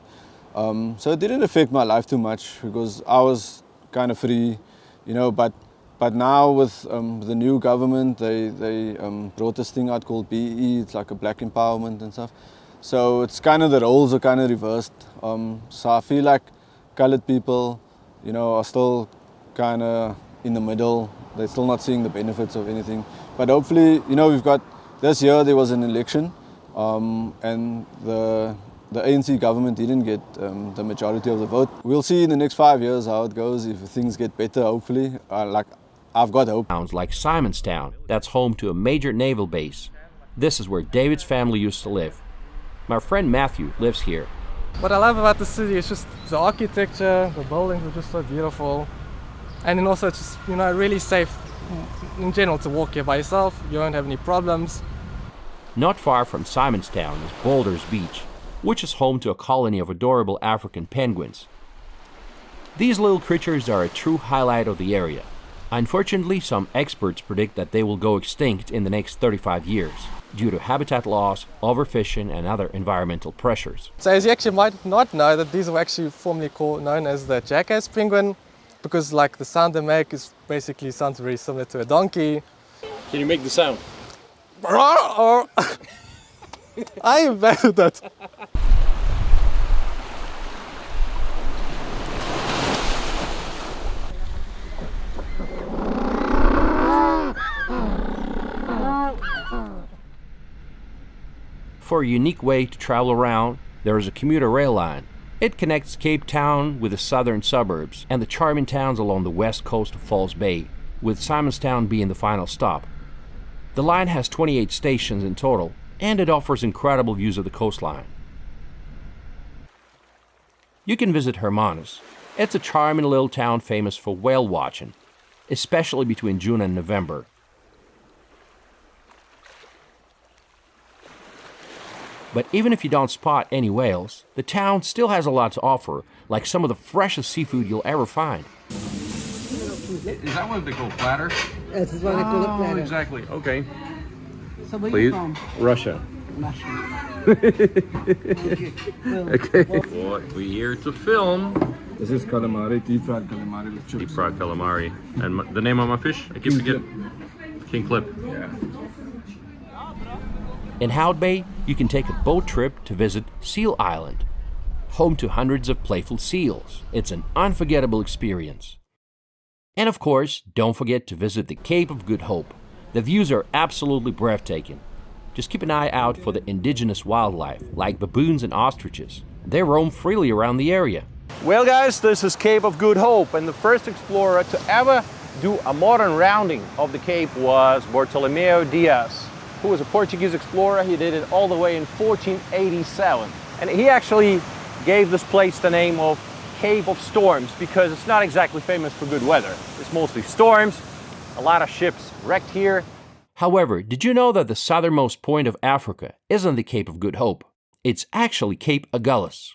So it didn't affect my life too much because I was kind of free, you know, but now with the new government, they brought this thing out called BE. It's like a black empowerment and stuff. So it's kind of, the roles are kind of reversed. So I feel like colored people, you know, are still kind of in the middle. They're still not seeing the benefits of anything. But hopefully, you know, we've got, this year there was an election and the ANC government didn't get the majority of the vote. We'll see in the next 5 years how it goes, if things get better, hopefully. I've got hope. Towns like Simonstown, that's home to a major naval base. This is where David's family used to live. My friend Matthew lives here. What I love about the city is just the architecture, the buildings are just so beautiful. And then also it's just, you know, really safe in general to walk here by yourself. You won't have any problems. Not far from Simonstown is Boulders Beach, which is home to a colony of adorable African penguins. These little creatures are a true highlight of the area. Unfortunately, some experts predict that they will go extinct in the next 35 years due to habitat loss, overfishing, and other environmental pressures. So as you actually might not know, that these were actually formerly known as the jackass penguin, because like the sound they make is basically sounds very similar to a donkey. Can you make the sound? I am bad at that. For a unique way to travel around, there is a commuter rail line. It connects Cape Town with the southern suburbs and the charming towns along the west coast of False Bay, with Simonstown being the final stop. The line has 28 stations in total, and it offers incredible views of the coastline. You can visit Hermanus. It's a charming little town famous for whale watching, especially between June and November. But even if you don't spot any whales, the town still has a lot to offer, like some of the freshest seafood you'll ever find. Is that what they call platter? Yes, it's what they call a platter. Exactly. Okay. So where Please. you from? Russia. Russia. Okay. What we're here to film. This is calamari, deep fried calamari with chips. Deep fried calamari. And the name of my fish? I keep forgetting. King Clip. Yeah. In Hout Bay, you can take a boat trip to visit Seal Island, home to hundreds of playful seals. It's an unforgettable experience. And of course, don't forget to visit the Cape of Good Hope. The views are absolutely breathtaking. Just keep an eye out for the indigenous wildlife, like baboons and ostriches. They roam freely around the area. Well guys, this is Cape of Good Hope, and the first explorer to ever do a modern rounding of the Cape was Bartolomeu Dias, who was a Portuguese explorer. He did it all the way in 1487. And he actually gave this place the name of Cave of Storms because it's not exactly famous for good weather. It's mostly storms, a lot of ships wrecked here. However, did you know that the southernmost point of Africa isn't the Cape of Good Hope? It's actually Cape Agulhas.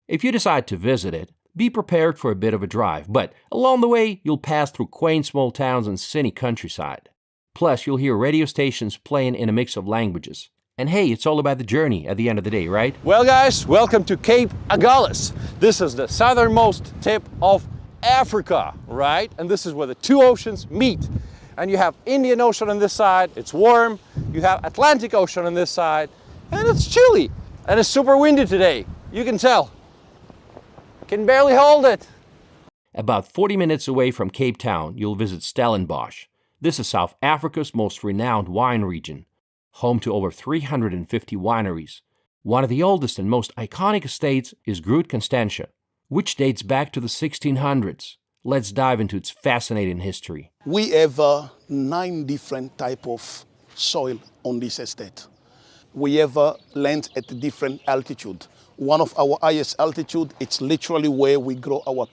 If you decide to visit it, be prepared for a bit of a drive, but along the way, you'll pass through quaint small towns and scenic countryside. Plus, you'll hear radio stations playing in a mix of languages. And hey, it's all about the journey at the end of the day, right? Well guys, welcome to Cape Agulhas. This is the southernmost tip of Africa, right? And this is where the two oceans meet. And you have Indian Ocean on this side, it's warm. You have Atlantic Ocean on this side, and it's chilly. And it's super windy today, you can tell. Can barely hold it. About 40 minutes away from Cape Town, you'll visit Stellenbosch. This is South Africa's most renowned wine region, home to over 350 wineries. One of the oldest and most iconic estates is Groot Constantia, which dates back to the 1600s. Let's dive into its fascinating history. We have 9 different types of soil on this estate. We have land at different altitude. One of our highest altitude, it's literally where we grow our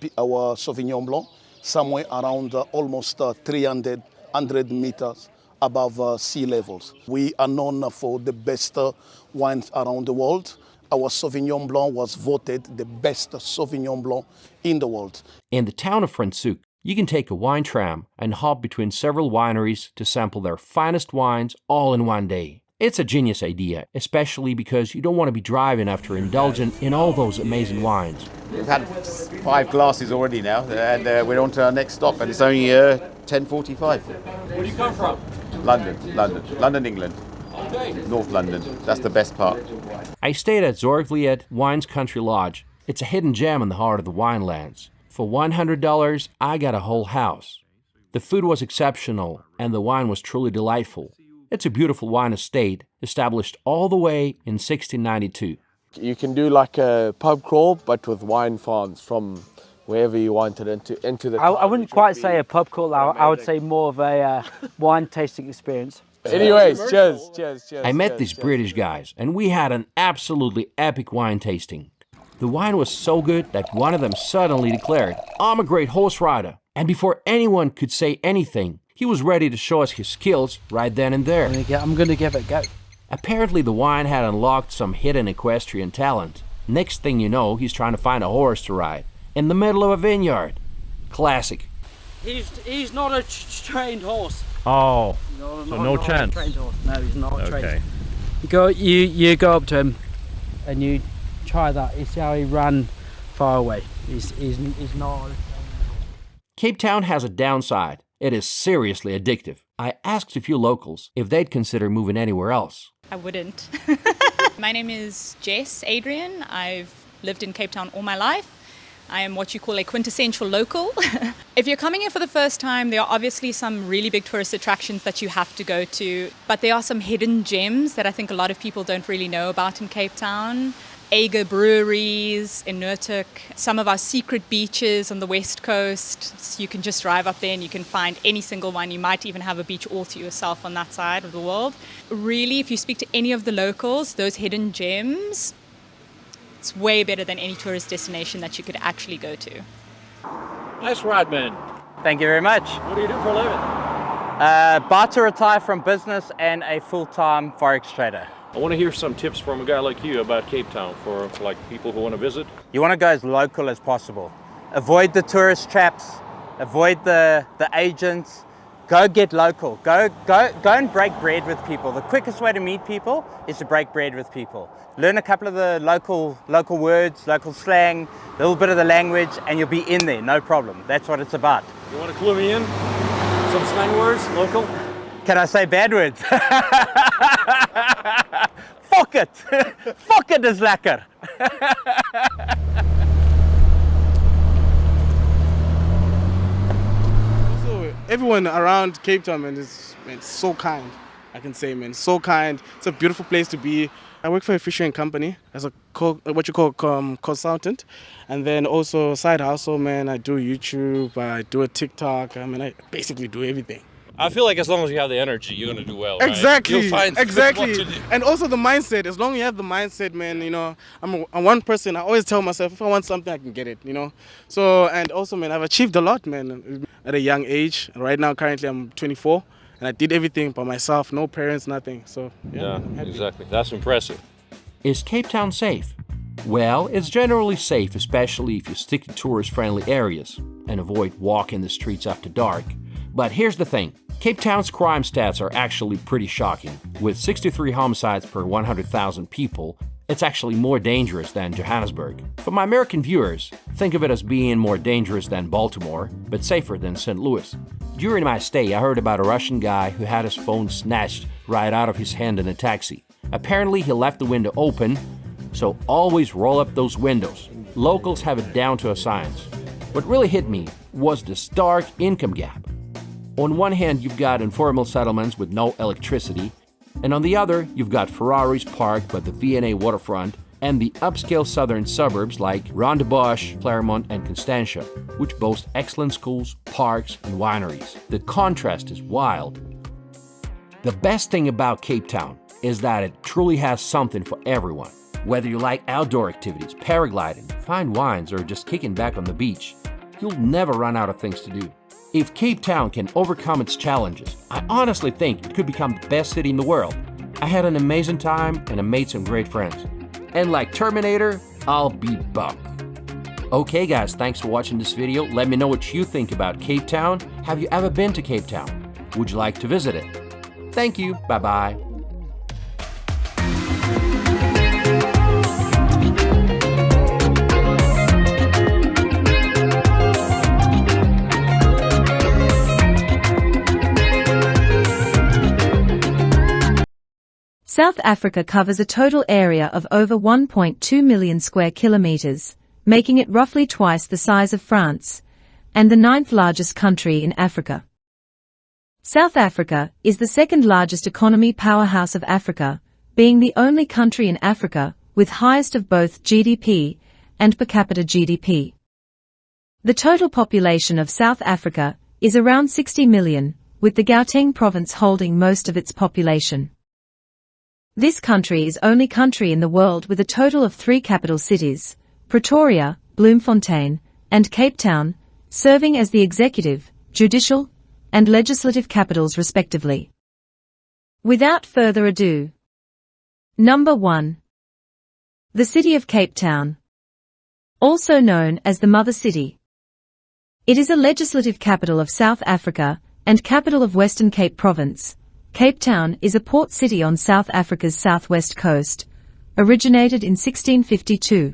Sauvignon Blanc, somewhere around almost 300 meters above sea levels. We are known for the best wines around the world. Our Sauvignon Blanc was voted the best Sauvignon Blanc in the world. In the town of Franschhoek, you can take a wine tram and hop between several wineries to sample their finest wines all in one day. It's a genius idea, especially because you don't want to be driving after indulging in all those amazing wines. We've had 5 glasses already now, and we're on to our next stop, and it's only 10:45. Where do you come from? London, England. Okay. North London. That's the best part. I stayed at Zorgvliet Wines Country Lodge. It's a hidden gem in the heart of the winelands. For $100, I got a whole house. The food was exceptional, and the wine was truly delightful. It's a beautiful wine estate, established all the way in 1692. You can do like a pub crawl, but with wine farms from wherever you wanted into the... I wouldn't quite say a pub crawl, I would say more of a wine tasting experience. Anyways, cheers. I met these British guys, and we had an absolutely epic wine tasting. The wine was so good that one of them suddenly declared, "I'm a great horse rider." And before anyone could say anything, he was ready to show us his skills right then and there. I'm gonna give it a go. Apparently the wine had unlocked some hidden equestrian talent. Next thing you know, he's trying to find a horse to ride in the middle of a vineyard. Classic. He's not a trained horse. Oh, No, so no chance. Trained horse. No, he's not Okay. trained. You go up to him, and you try that. You see how he ran far away. He's not. Cape Town has a downside. It is seriously addictive. I asked a few locals if they'd consider moving anywhere else. I wouldn't. My name is Jess Adrian. I've lived in Cape Town all my life. I am what you call a quintessential local. If you're coming here for the first time, there are obviously some really big tourist attractions that you have to go to, but there are some hidden gems that I think a lot of people don't really know about in Cape Town. Ager breweries in Nurtuk, some of our secret beaches on the west coast. So you can just drive up there and you can find any single one. You might even have a beach all to yourself on that side of the world. Really, if you speak to any of the locals, those hidden gems, it's way better than any tourist destination that you could actually go to. Nice ride, man. Thank you very much. What do you do for a living? About to retire from business and a full-time forex trader. I want to hear some tips from a guy like you about Cape Town for like people who want to visit. You want to go as local as possible. Avoid the tourist traps, avoid the agents. Go get local. Go and break bread with people. The quickest way to meet people is to break bread with people. Learn a couple of the local words, local slang, a little bit of the language, and you'll be in there, no problem. That's what it's about. You want to clue me in? Some slang words, local? Can I say bad words? Fuck it! Fuck it is lekker! So everyone around Cape Town, man, is so kind. I can say, man, so kind. It's a beautiful place to be. I work for a fishing company as a consultant, and then also side hustle, man. I do YouTube, I do a TikTok. I mean, I basically do everything. I feel like as long as you have the energy, you're gonna do well. Right? Exactly. You'll find Exactly. what to do. And also the mindset. As long as you have the mindset, man, you know, I'm one person. I always tell myself, if I want something, I can get it, you know. So, and also, man, I've achieved a lot, man, at a young age. Right now, currently, I'm 24, and I did everything by myself, no parents, nothing. So, Yeah, exactly. That's impressive. Is Cape Town safe? Well, it's generally safe, especially if you stick to tourist-friendly areas and avoid walking the streets after dark. But here's the thing. Cape Town's crime stats are actually pretty shocking. With 63 homicides per 100,000 people, it's actually more dangerous than Johannesburg. For my American viewers, think of it as being more dangerous than Baltimore, but safer than St. Louis. During my stay, I heard about a Russian guy who had his phone snatched right out of his hand in a taxi. Apparently, he left the window open, so always roll up those windows. Locals have it down to a science. What really hit me was the stark income gap. On one hand, you've got informal settlements with no electricity, and on the other, you've got Ferraris parked by the V&A waterfront and the upscale southern suburbs like Rondebosch, Claremont, and Constantia, which boast excellent schools, parks, and wineries. The contrast is wild. The best thing about Cape Town is that it truly has something for everyone. Whether you like outdoor activities, paragliding, fine wines, or just kicking back on the beach, you'll never run out of things to do. If Cape Town can overcome its challenges, I honestly think it could become the best city in the world. I had an amazing time and I made some great friends. And like Terminator, I'll be back. Okay guys, thanks for watching this video. Let me know what you think about Cape Town. Have you ever been to Cape Town? Would you like to visit it? Thank you, bye-bye. South Africa covers a total area of over 1.2 million square kilometers, making it roughly twice the size of France, and the 9th largest country in Africa. South Africa is the second largest economy powerhouse of Africa, being the only country in Africa with highest of both GDP and per capita GDP. The total population of South Africa is around 60 million, with the Gauteng province holding most of its population. This country is only country in the world with a total of 3 capital cities, Pretoria, Bloemfontein, and Cape Town, serving as the executive, judicial, and legislative capitals respectively. Without further ado. Number 1. The city of Cape Town. Also known as the Mother City. It is a legislative capital of South Africa and capital of Western Cape Province. Cape Town is a port city on South Africa's southwest coast, originated in 1652.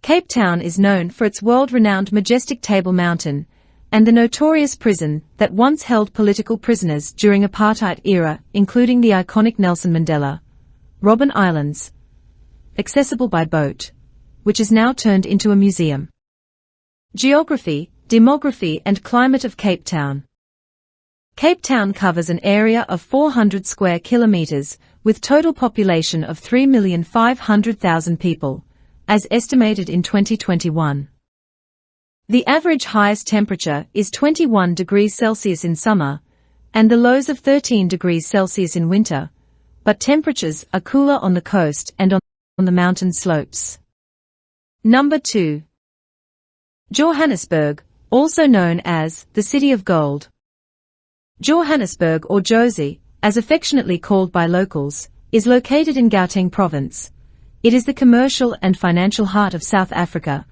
Cape Town is known for its world-renowned majestic Table Mountain, and the notorious prison that once held political prisoners during apartheid era, including the iconic Nelson Mandela, Robben Islands, accessible by boat, which is now turned into a museum. Geography, demography and climate of Cape Town. Cape Town covers an area of 400 square kilometers, with total population of 3,500,000 people, as estimated in 2021. The average highest temperature is 21 degrees Celsius in summer, and the lows of 13 degrees Celsius in winter, but temperatures are cooler on the coast and on the mountain slopes. Number 2. Johannesburg, also known as the City of Gold. Johannesburg, or Jozi, as affectionately called by locals, is located in Gauteng province. It is the commercial and financial heart of South Africa,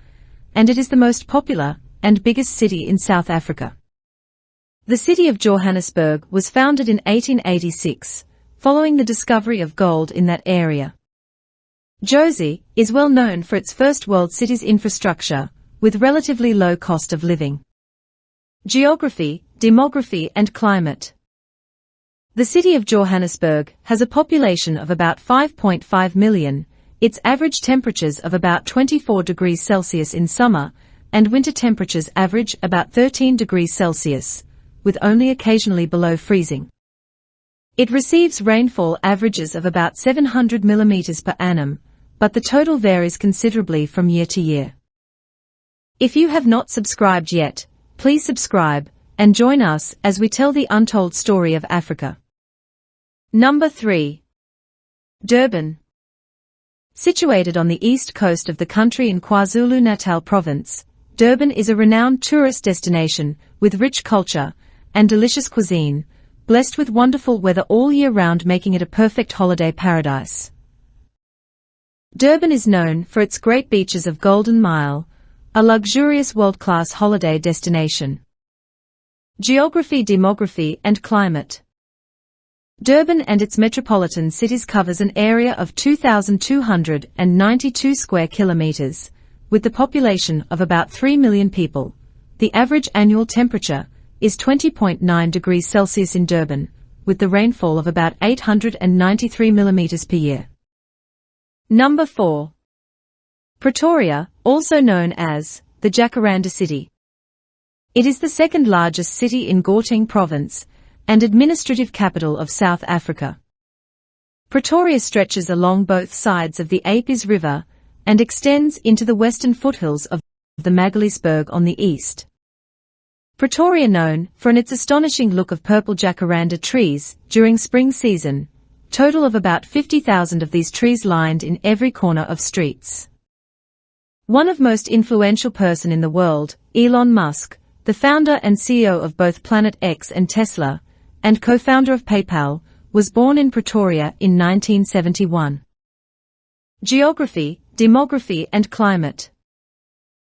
and it is the most popular and biggest city in South Africa. The city of Johannesburg was founded in 1886, following the discovery of gold in that area. Jozi is well known for its first world cities infrastructure, with relatively low cost of living. Geography, demography and climate. The city of Johannesburg has a population of about 5.5 million, its average temperatures of about 24 degrees Celsius in summer, and winter temperatures average about 13 degrees Celsius, with only occasionally below freezing. It receives rainfall averages of about 700 millimeters per annum, but the total varies considerably from year to year. If you have not subscribed yet, please subscribe and join us as we tell the untold story of Africa. Number 3. Durban. Situated on the east coast of the country in KwaZulu-Natal province, Durban is a renowned tourist destination with rich culture and delicious cuisine, blessed with wonderful weather all year round, making it a perfect holiday paradise. Durban is known for its great beaches of Golden Mile, a luxurious world-class holiday destination. Geography, demography, and climate. Durban and its metropolitan cities covers an area of 2,292 square kilometers, with the population of about 3 million people. The average annual temperature is 20.9 degrees Celsius in Durban, with the rainfall of about 893 millimeters per year. Number 4. Pretoria, also known as the Jacaranda City. It is the second largest city in Gauteng province and administrative capital of South Africa. Pretoria stretches along both sides of the Apis River and extends into the western foothills of the Magaliesberg on the east. Pretoria, known for its astonishing look of purple jacaranda trees during spring season, total of about 50,000 of these trees lined in every corner of streets. One of most influential person in the world, Elon Musk, the founder and CEO of both Planet X and Tesla, and co-founder of PayPal, was born in Pretoria in 1971. Geography, demography, and climate.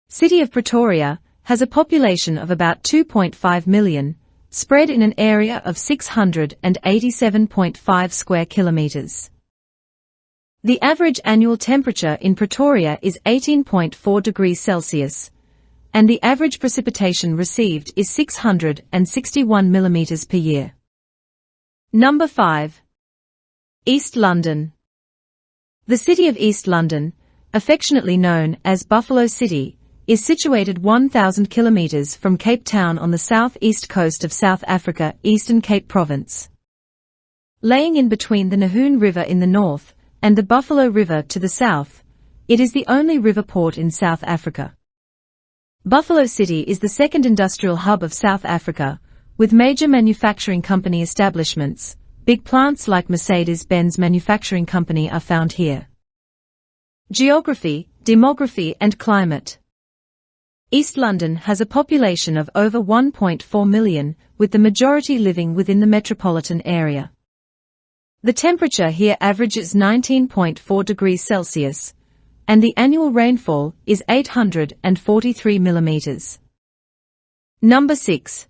City of Pretoria has a population of about 2.5 million, spread in an area of 687.5 square kilometers. The average annual temperature in Pretoria is 18.4 degrees Celsius, and the average precipitation received is 661 millimeters per year. Number 5. East London. The city of East London, affectionately known as Buffalo City, is situated 1,000 kilometers from Cape Town on the southeast coast of South Africa, Eastern Cape Province. Laying in between the Nahoon River in the north and the Buffalo River to the south, it is the only river port in South Africa. Buffalo City is the second industrial hub of South Africa, with major manufacturing company establishments. Big plants like Mercedes-Benz Manufacturing Company are found here. Geography, demography, and climate. East London has a population of over 1.4 million, with the majority living within the metropolitan area. The temperature here averages 19.4 degrees Celsius, and the annual rainfall is 843 millimeters. Number 6.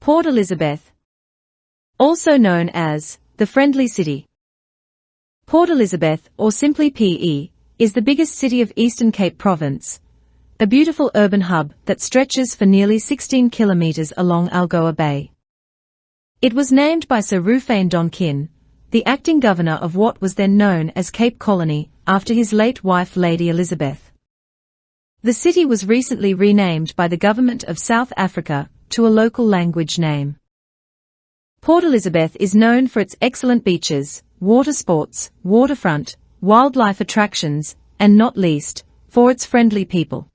Port Elizabeth. Also known as the Friendly City. Port Elizabeth, or simply PE, is the biggest city of Eastern Cape Province, a beautiful urban hub that stretches for nearly 16 kilometers along Algoa Bay. It was named by Sir Rufane Donkin, the acting governor of what was then known as Cape Colony, after his late wife Lady Elizabeth. The city was recently renamed by the government of South Africa to a local language name. Port Elizabeth is known for its excellent beaches, water sports, waterfront, wildlife attractions, and not least, for its friendly people.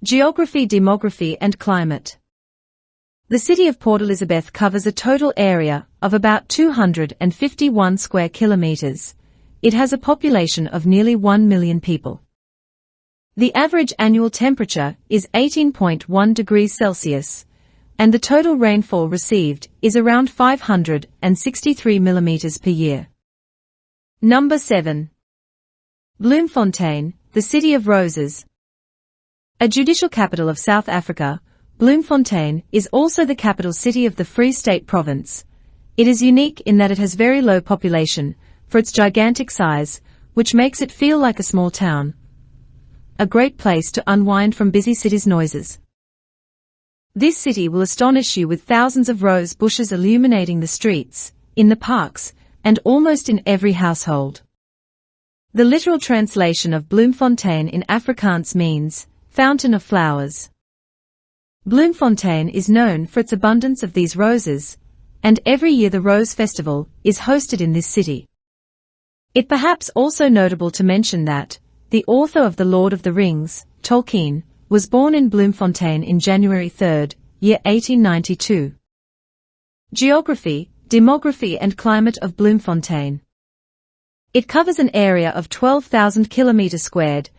Geography, demography, and climate. The city of Port Elizabeth covers a total area of about 251 square kilometers. It has a population of nearly 1 million people. The average annual temperature is 18.1 degrees Celsius, and the total rainfall received is around 563 millimeters per year. Number 7. Bloemfontein, the City of Roses. A judicial capital of South Africa, Bloemfontein is also the capital city of the Free State Province. It is unique in that it has very low population, for its gigantic size, which makes it feel like a small town. A great place to unwind from busy city's noises. This city will astonish you with thousands of rose bushes illuminating the streets, in the parks, and almost in every household. The literal translation of Bloemfontein in Afrikaans means fountain of flowers. Bloemfontein is known for its abundance of these roses, and every year the Rose Festival is hosted in this city. It perhaps also notable to mention that the author of The Lord of the Rings, Tolkien, was born in Bloemfontein in January 3, year 1892. Geography, demography and climate of Bloemfontein. It covers an area of 12,000 kilometers squared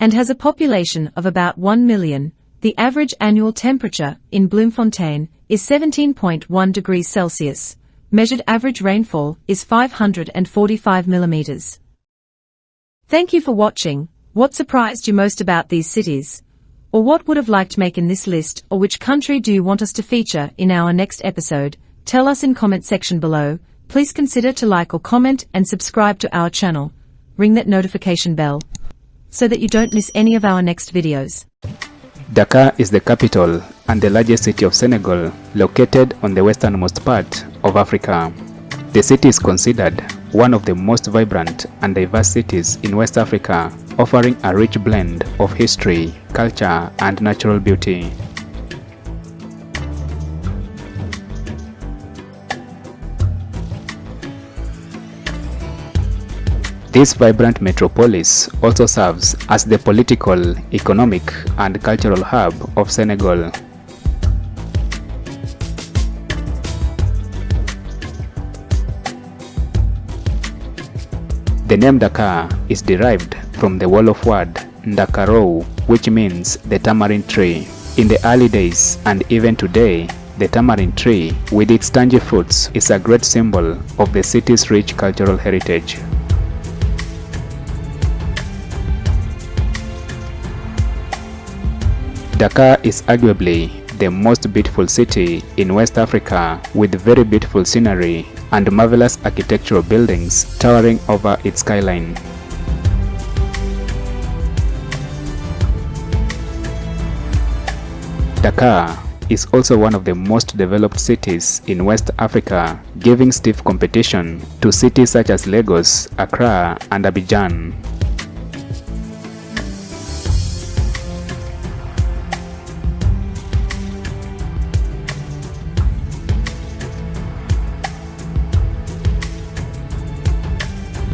and has a population of about 1 million. The average annual temperature in Bloemfontein is 17.1 degrees Celsius. Measured average rainfall is 545 millimeters. Thank you for watching. What surprised you most about these cities? Or what would have liked to make in this list, or which country do you want us to feature in our next episode? Tell us in comment section below. Please consider to like or comment and subscribe to our channel. Ring that notification bell so that you don't miss any of our next videos. Dakar is the capital and the largest city of Senegal, located on the westernmost part of Africa. The city is considered one of the most vibrant and diverse cities in West Africa, offering a rich blend of history, culture, and natural beauty. This vibrant metropolis also serves as the political, economic, and cultural hub of Senegal. The name Dakar is derived from the Wolof word Ndakarou, which means the tamarind tree. In the early days and even today, the tamarind tree, with its tangy fruits, is a great symbol of the city's rich cultural heritage. Dakar is arguably the most beautiful city in West Africa, with very beautiful scenery and marvelous architectural buildings towering over its skyline. Dakar is also one of the most developed cities in West Africa, giving stiff competition to cities such as Lagos, Accra, and Abidjan.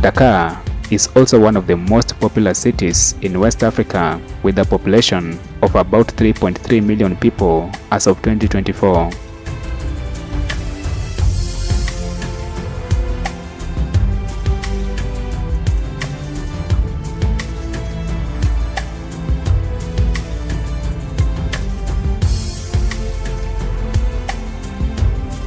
Dakar is also one of the most popular cities in West Africa, with a population of about 3.3 million people as of 2024.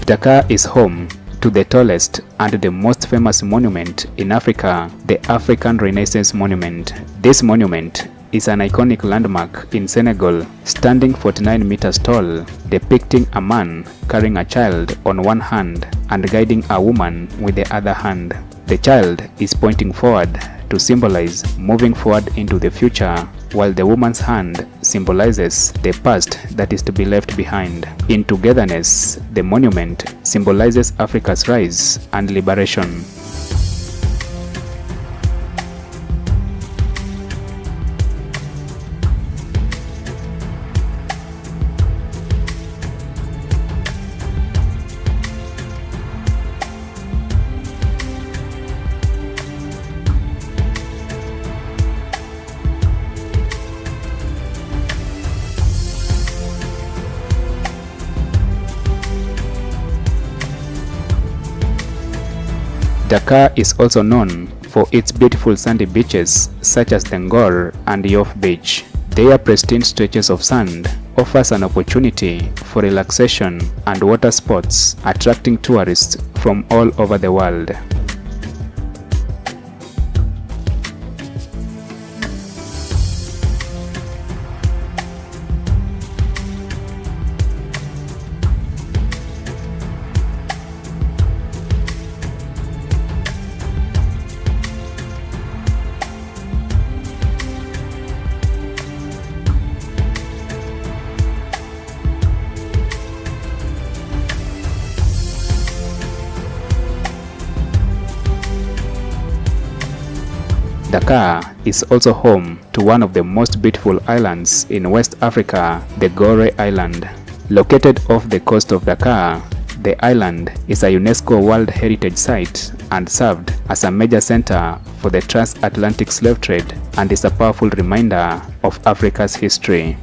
Dakar is home to the tallest and the most famous monument in Africa, the African Renaissance Monument. This monument is an iconic landmark in Senegal, standing 49 meters tall, depicting a man carrying a child on one hand and guiding a woman with the other hand. The child is pointing forward to symbolize moving forward into the future, while the woman's hand symbolizes the past that is to be left behind. In togetherness, the monument symbolizes Africa's rise and liberation. Dakar is also known for its beautiful sandy beaches such as the Ngor and Yoff Beach. Their pristine stretches of sand offers an opportunity for relaxation and water sports, attracting tourists from all over the world. Dakar is also home to one of the most beautiful islands in West Africa, the Gore Island. Located off the coast of Dakar, the island is a UNESCO World Heritage Site and served as a major center for the transatlantic slave trade, and is a powerful reminder of Africa's history.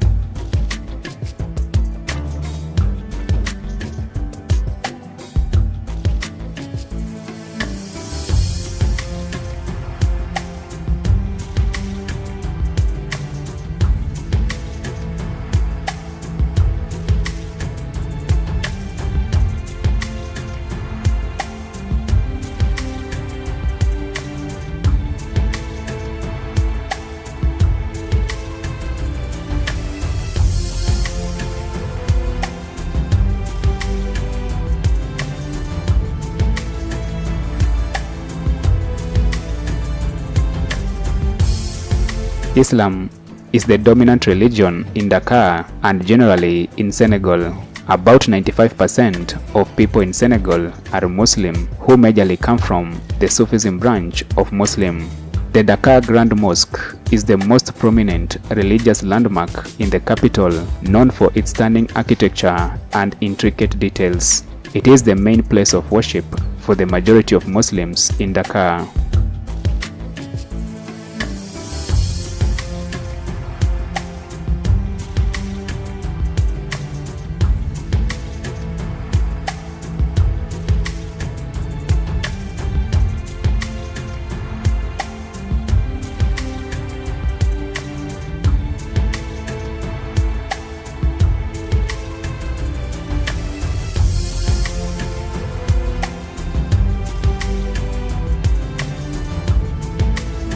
Islam is the dominant religion in Dakar and generally in Senegal. About 95% of people in Senegal are Muslim, who majorly come from the Sufism branch of Muslim. The Dakar Grand Mosque is the most prominent religious landmark in the capital, known for its stunning architecture and intricate details. It is the main place of worship for the majority of Muslims in Dakar.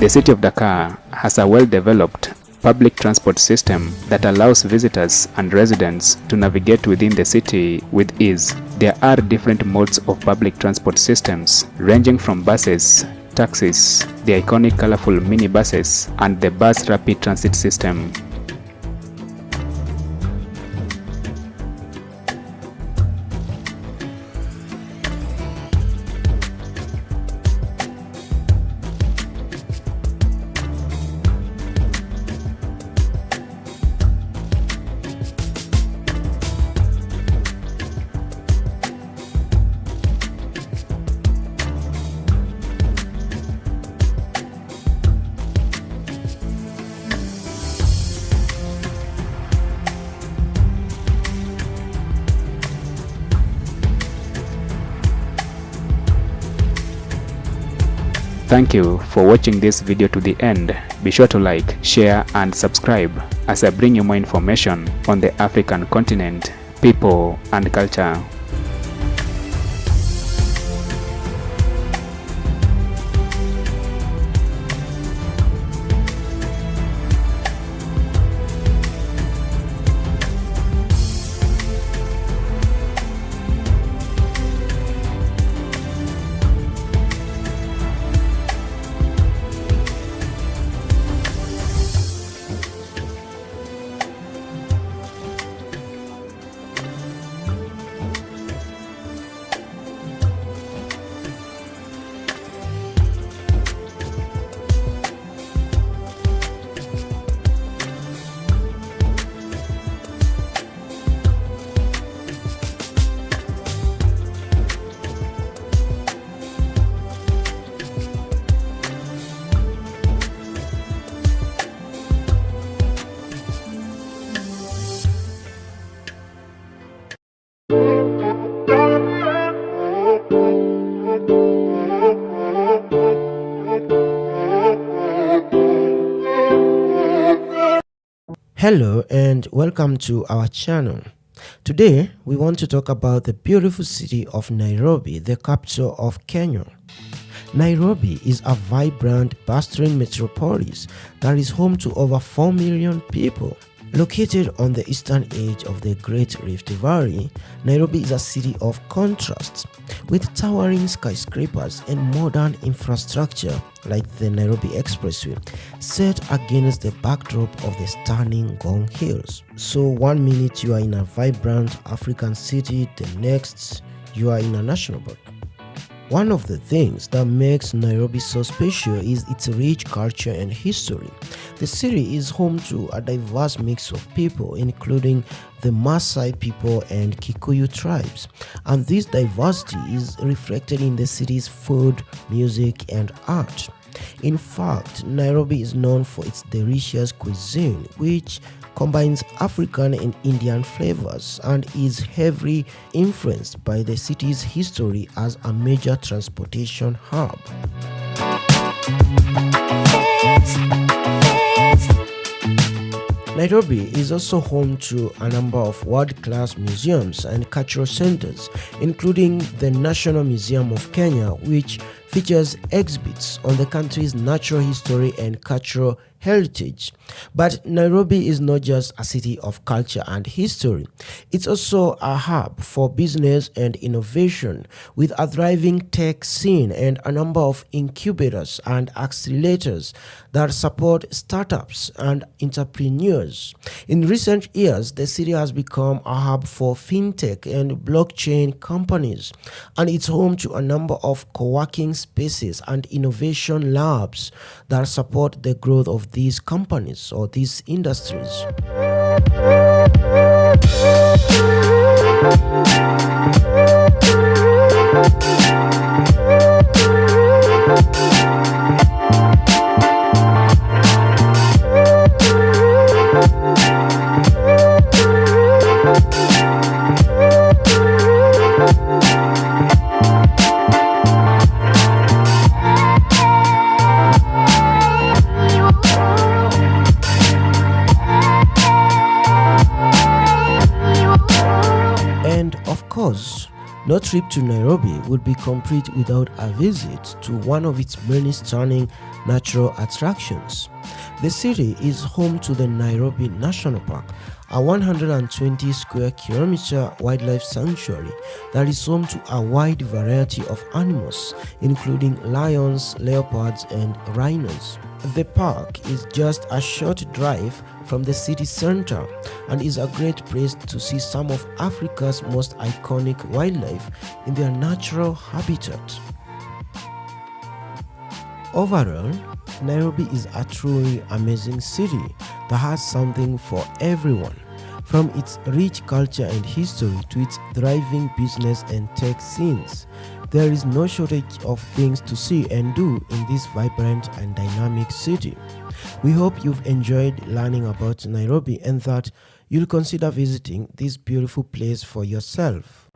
The city of Dakar has a well-developed public transport system that allows visitors and residents to navigate within the city with ease. There are different modes of public transport systems, ranging from buses, taxis, the iconic colorful minibuses, and the bus rapid transit system. Thank you for watching this video to the end. Be sure to like, share and subscribe as I bring you more information on the African continent, people and culture. Hello and welcome to our channel. Today we want to talk about the beautiful city of Nairobi, the capital of Kenya. Nairobi is a vibrant, bustling metropolis that is home to over 4 million people. Located on the eastern edge of the Great Rift Valley, Nairobi is a city of contrasts, with towering skyscrapers and modern infrastructure like the Nairobi Expressway, set against the backdrop of the stunning Ngong Hills. So 1 minute you are in a vibrant African city, the next you are in a national park. One of the things that makes Nairobi so special is its rich culture and history. The city is home to a diverse mix of people, including the Maasai people and Kikuyu tribes, and this diversity is reflected in the city's food, music, and art. In fact, Nairobi is known for its delicious cuisine, which combines African and Indian flavors and is heavily influenced by the city's history as a major transportation hub. Nairobi is also home to a number of world-class museums and cultural centers, including the National Museum of Kenya, which features exhibits on the country's natural history and cultural heritage. But Nairobi is not just a city of culture and history. It's also a hub for business and innovation, with a thriving tech scene and a number of incubators and accelerators that support startups and entrepreneurs. In recent years, the city has become a hub for fintech and blockchain companies, and it's home to a number of co-working spaces and innovation labs that support the growth of these companies or these industries. And of course, no trip to Nairobi would be complete without a visit to one of its many stunning natural attractions. The city is home to the Nairobi National Park, a 120 square kilometer wildlife sanctuary that is home to a wide variety of animals, including lions, leopards, and rhinos. The park is just a short drive from the city center and is a great place to see some of Africa's most iconic wildlife in their natural habitat. Overall, Nairobi is a truly amazing city that has something for everyone, from its rich culture and history to its thriving business and tech scenes. There is no shortage of things to see and do in this vibrant and dynamic city. We hope you've enjoyed learning about Nairobi and that you'll consider visiting this beautiful place for yourself.